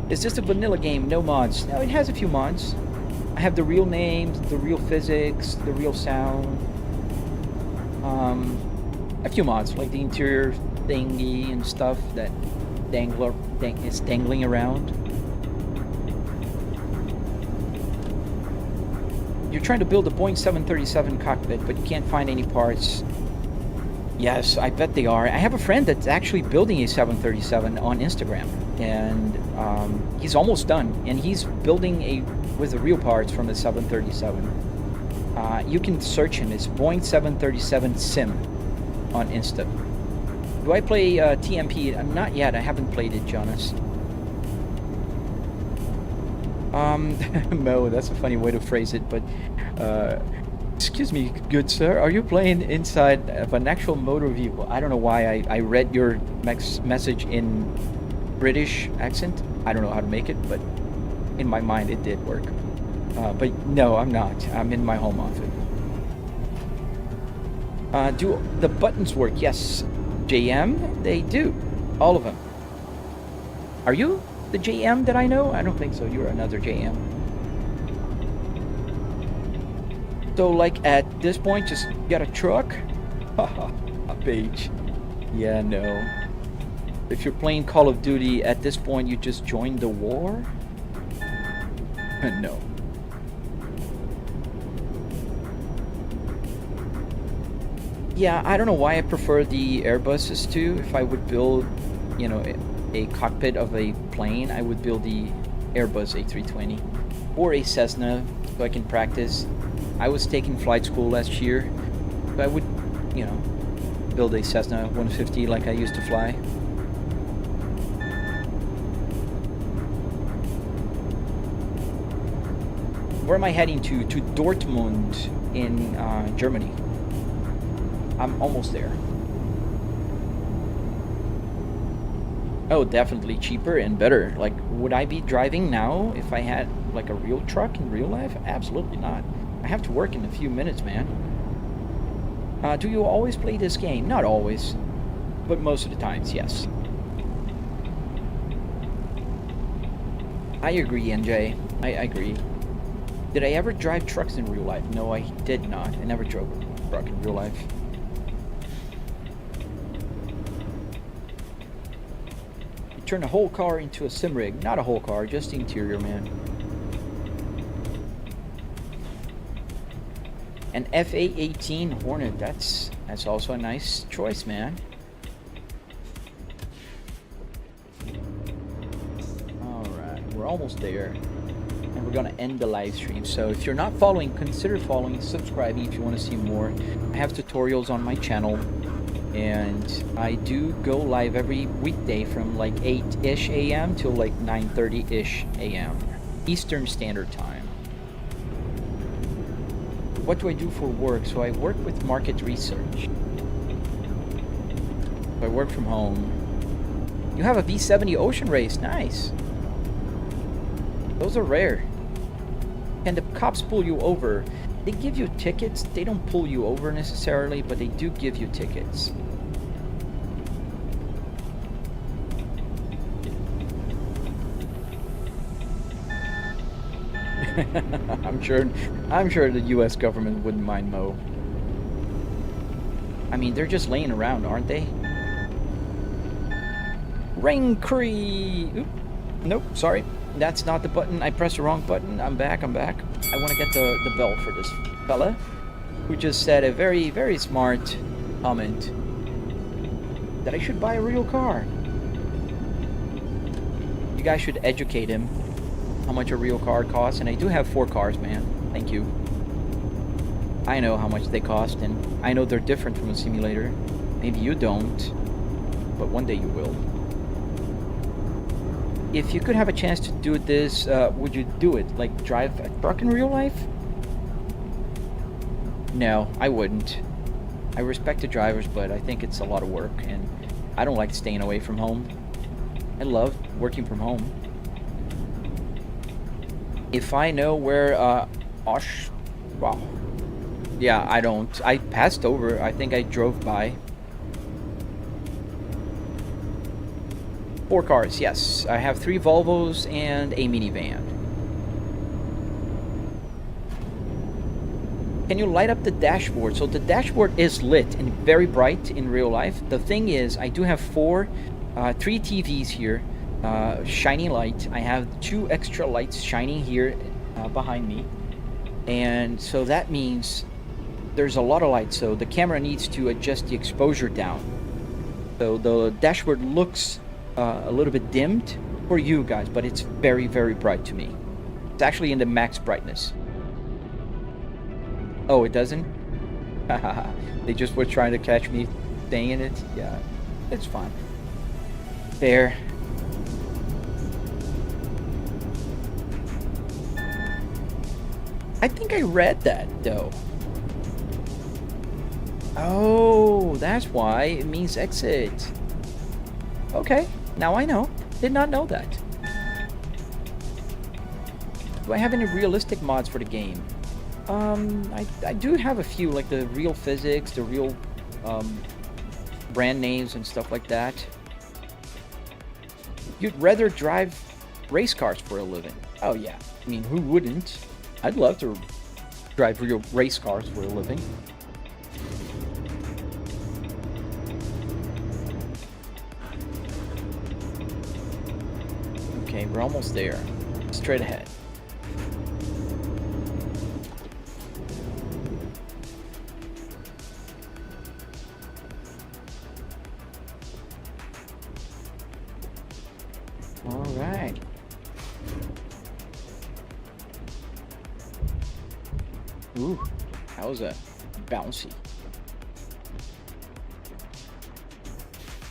Is this a vanilla game? No mods. No, it has a few mods. I have the real names, the real physics, the real sound. A few mods like the interior thingy and stuff that is dangling around. You're trying to build a Boeing 737 cockpit, but you can't find any parts. Yes, I bet they are. I have a friend that's actually building a 737 on Instagram, and he's almost done. And he's building with the real parts from the 737. You can search him. It's Boeing 737 Sim on Insta. Do I play TMP? Not yet. I haven't played it, Jonas. Mo, that's a funny way to phrase it, but excuse me, good sir, are you playing inside of an actual motor vehicle? I don't know why I read your message in British accent. I don't know how to make it, but in my mind it did work. But no, I'm not. I'm in my home office. Do the buttons work? Yes. JM, they do. All of them. Are you the JM that I know? I don't think so. You're another JM. So, like, at this point, just get a truck? Haha, a page. Yeah, no. If you're playing Call of Duty, at this point, you just joined the war? No. Yeah, I don't know why I prefer the Airbuses too. If I would build, you know, a cockpit of a plane, I would build the Airbus A320 or a Cessna so I can practice. I was taking flight school last year, so I would, you know, build a Cessna 150 like I used to fly. Where am I heading to? To Dortmund in Germany. I'm almost there. Oh, definitely cheaper and better. Like, would I be driving now if I had like a real truck in real life? Absolutely not. I have to work in a few minutes, man. Do you always play this game? Not always, but most of the times, yes. I agree, NJ. I agree. Did I ever drive trucks in real life? No, I did not. I never drove a truck in real life. You turn a whole car into a sim rig. Not a whole car, just the interior, man. An FA-18 Hornet. That's also a nice choice, man. Alright, we're almost there. And we're gonna end the live stream. So if you're not following, consider following, subscribing if you want to see more. I have tutorials on my channel, and I do go live every weekday from like 8-ish a.m. till like 9:30-ish a.m. Eastern Standard Time. What do I do for work? So I work with market research. I work from home. You have a V70 Ocean Race. Nice. Those are rare. And the cops pull you over. They give you tickets. They don't pull you over necessarily, but they do give you tickets. I'm sure the US government wouldn't mind Mo. I mean, they're just laying around, aren't they? Rain-cree! Oop. Nope, sorry. That's not the button. I pressed the wrong button. I'm back. I want to get the bell for this fella who just said a very, very smart comment that I should buy a real car. You guys should educate him how much a real car costs. And I do have 4 cars, man. Thank you. I know how much they cost, and I know they're different from a simulator. Maybe you don't, but one day you will. If you could have a chance to do this, would you do it? Like, drive a truck in real life? No, I wouldn't. I respect the drivers, but I think it's a lot of work, and I don't like staying away from home. I love working from home. If I know where, wow. Yeah, I don't. I passed over. I think I drove by. 4 cars, yes. I have 3 Volvos and a minivan. Can you light up the dashboard? So the dashboard is lit and very bright in real life. The thing is, I do have 3 TVs here, shining light. I have 2 extra lights shining here behind me. And so that means there's a lot of light. So the camera needs to adjust the exposure down. So the dashboard looks a little bit dimmed for you guys, but it's very, very bright to me. It's actually in the max brightness. Oh, it doesn't? They just were trying to catch me saying it. Yeah, it's fine. There. I think I read that, though. Oh, that's why it means exit. Okay, now I know. Did not know that. Do I have any realistic mods for the game? I do have a few, like the real physics, the real brand names and stuff like that. You'd rather drive race cars for a living? Oh yeah, I mean, who wouldn't? I'd love to drive real race cars for a living. Okay, we're almost there. Straight ahead. Ooh, that was a bouncy.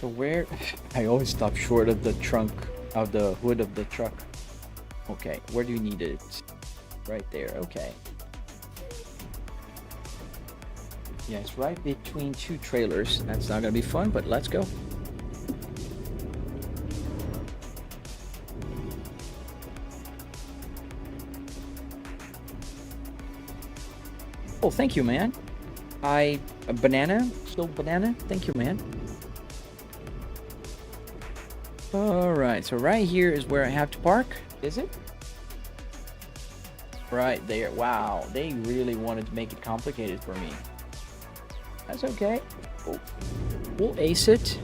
So where? I always stop short of the trunk, of the hood of the truck. Okay, where do you need it? Right there, okay. Yeah, it's right between two trailers. That's not gonna be fun, but let's go. Oh, thank you, man. A banana? Still banana? Thank you, man. Alright, so right here is where I have to park. Is it? Right there. Wow, they really wanted to make it complicated for me. That's okay. Oh, we'll ace it.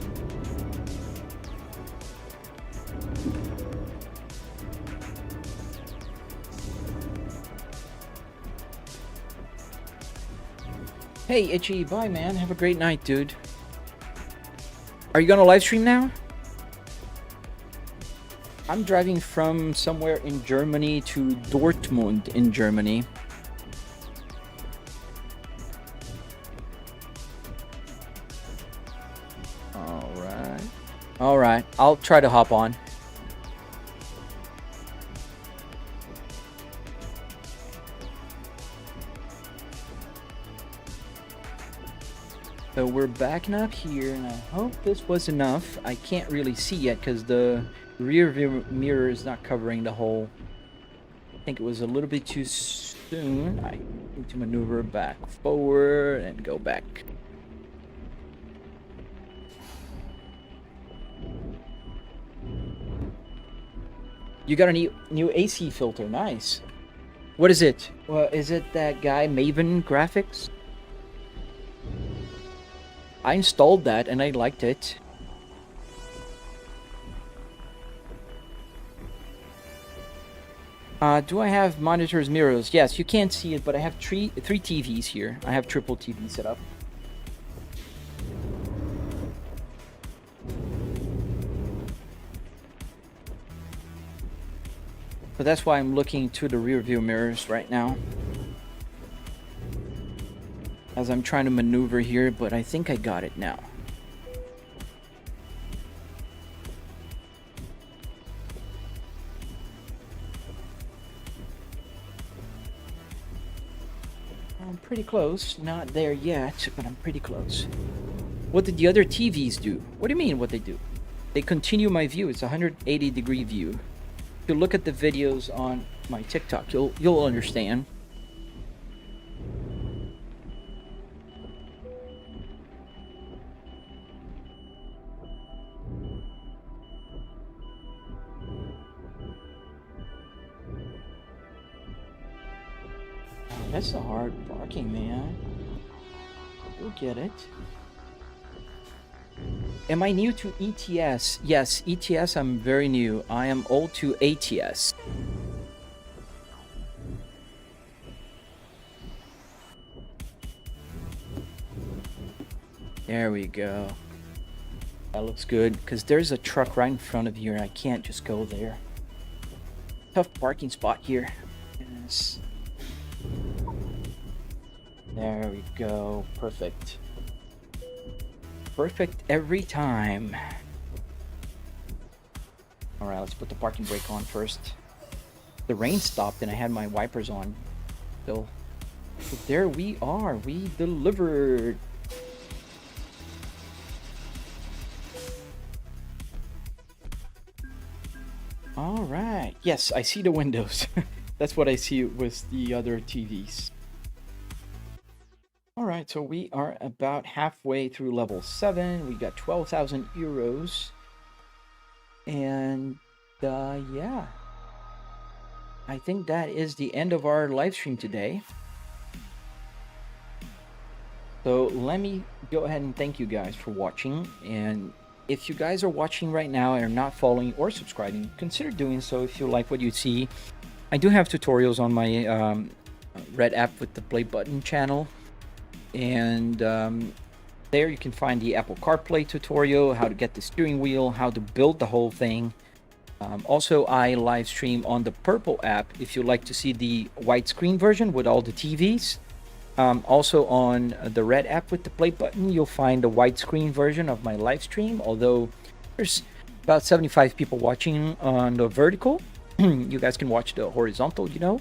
Hey, Itchy, bye, man. Have a great night, dude. Are you gonna live stream now? I'm driving from somewhere in Germany to Dortmund in Germany. Alright, I'll try to hop on. So we're backing up here, and I hope this was enough. I can't really see yet because the rear view mirror is not covering the whole. I think it was a little bit too soon. I need to maneuver back forward and go back. You got a new AC filter, nice. What is it? Well, is it that guy Maven Graphics? I installed that and I liked it. Do I have monitors, mirrors? Yes, you can't see it, but I have three TVs here. I have triple TV set up. So that's why I'm looking to the rear view mirrors right now, as I'm trying to maneuver here, but I think I got it now. I'm pretty close. Not there yet, but I'm pretty close. What did the other TVs do? What do you mean what they do? They continue my view. It's a 180-degree view. If you look at the videos on my TikTok, you'll understand. Oh, that's a hard parking, man. You'll get it. Am I new to ETS? Yes, ETS, I'm very new. I am old to ATS. There we go. That looks good, because there's a truck right in front of you and I can't just go there. Tough parking spot here. Yes. There we go. Perfect. Perfect every time. Alright, let's put the parking brake on first. The rain stopped and I had my wipers on. So there we are. We delivered. Alright. Yes, I see the windows. That's what I see with the other TVs. Alright, so we are about halfway through level 7. We got 12,000 euros. And yeah. I think that is the end of our live stream today. So let me go ahead and thank you guys for watching. And if you guys are watching right now and are not following or subscribing, consider doing so if you like what you see. I do have tutorials on my red app with the play button channel. And there you can find the Apple CarPlay tutorial, how to get the steering wheel, how to build the whole thing. Also, I live stream on the Purple app if you like to see the widescreen version with all the TVs. Also on the red app with the play button, you'll find a widescreen version of my live stream. Although there's about 75 people watching on the vertical, you guys can watch the horizontal, you know.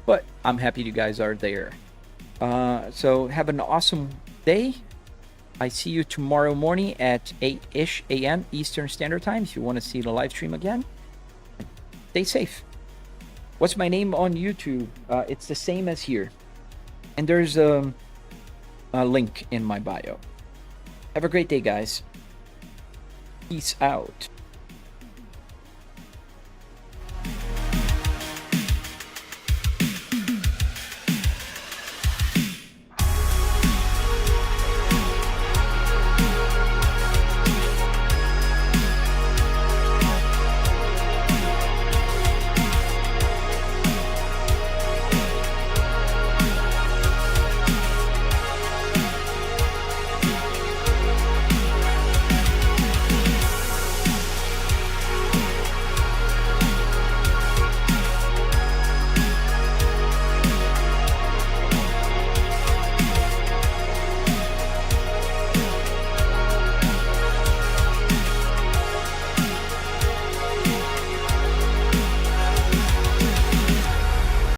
But I'm happy you guys are there. So have an awesome day. I see you tomorrow morning at 8-ish a.m. Eastern Standard Time if you want to see the live stream again. Stay safe. What's my name on YouTube? It's the same as here. And there's a link in my bio. Have a great day, guys. Peace out.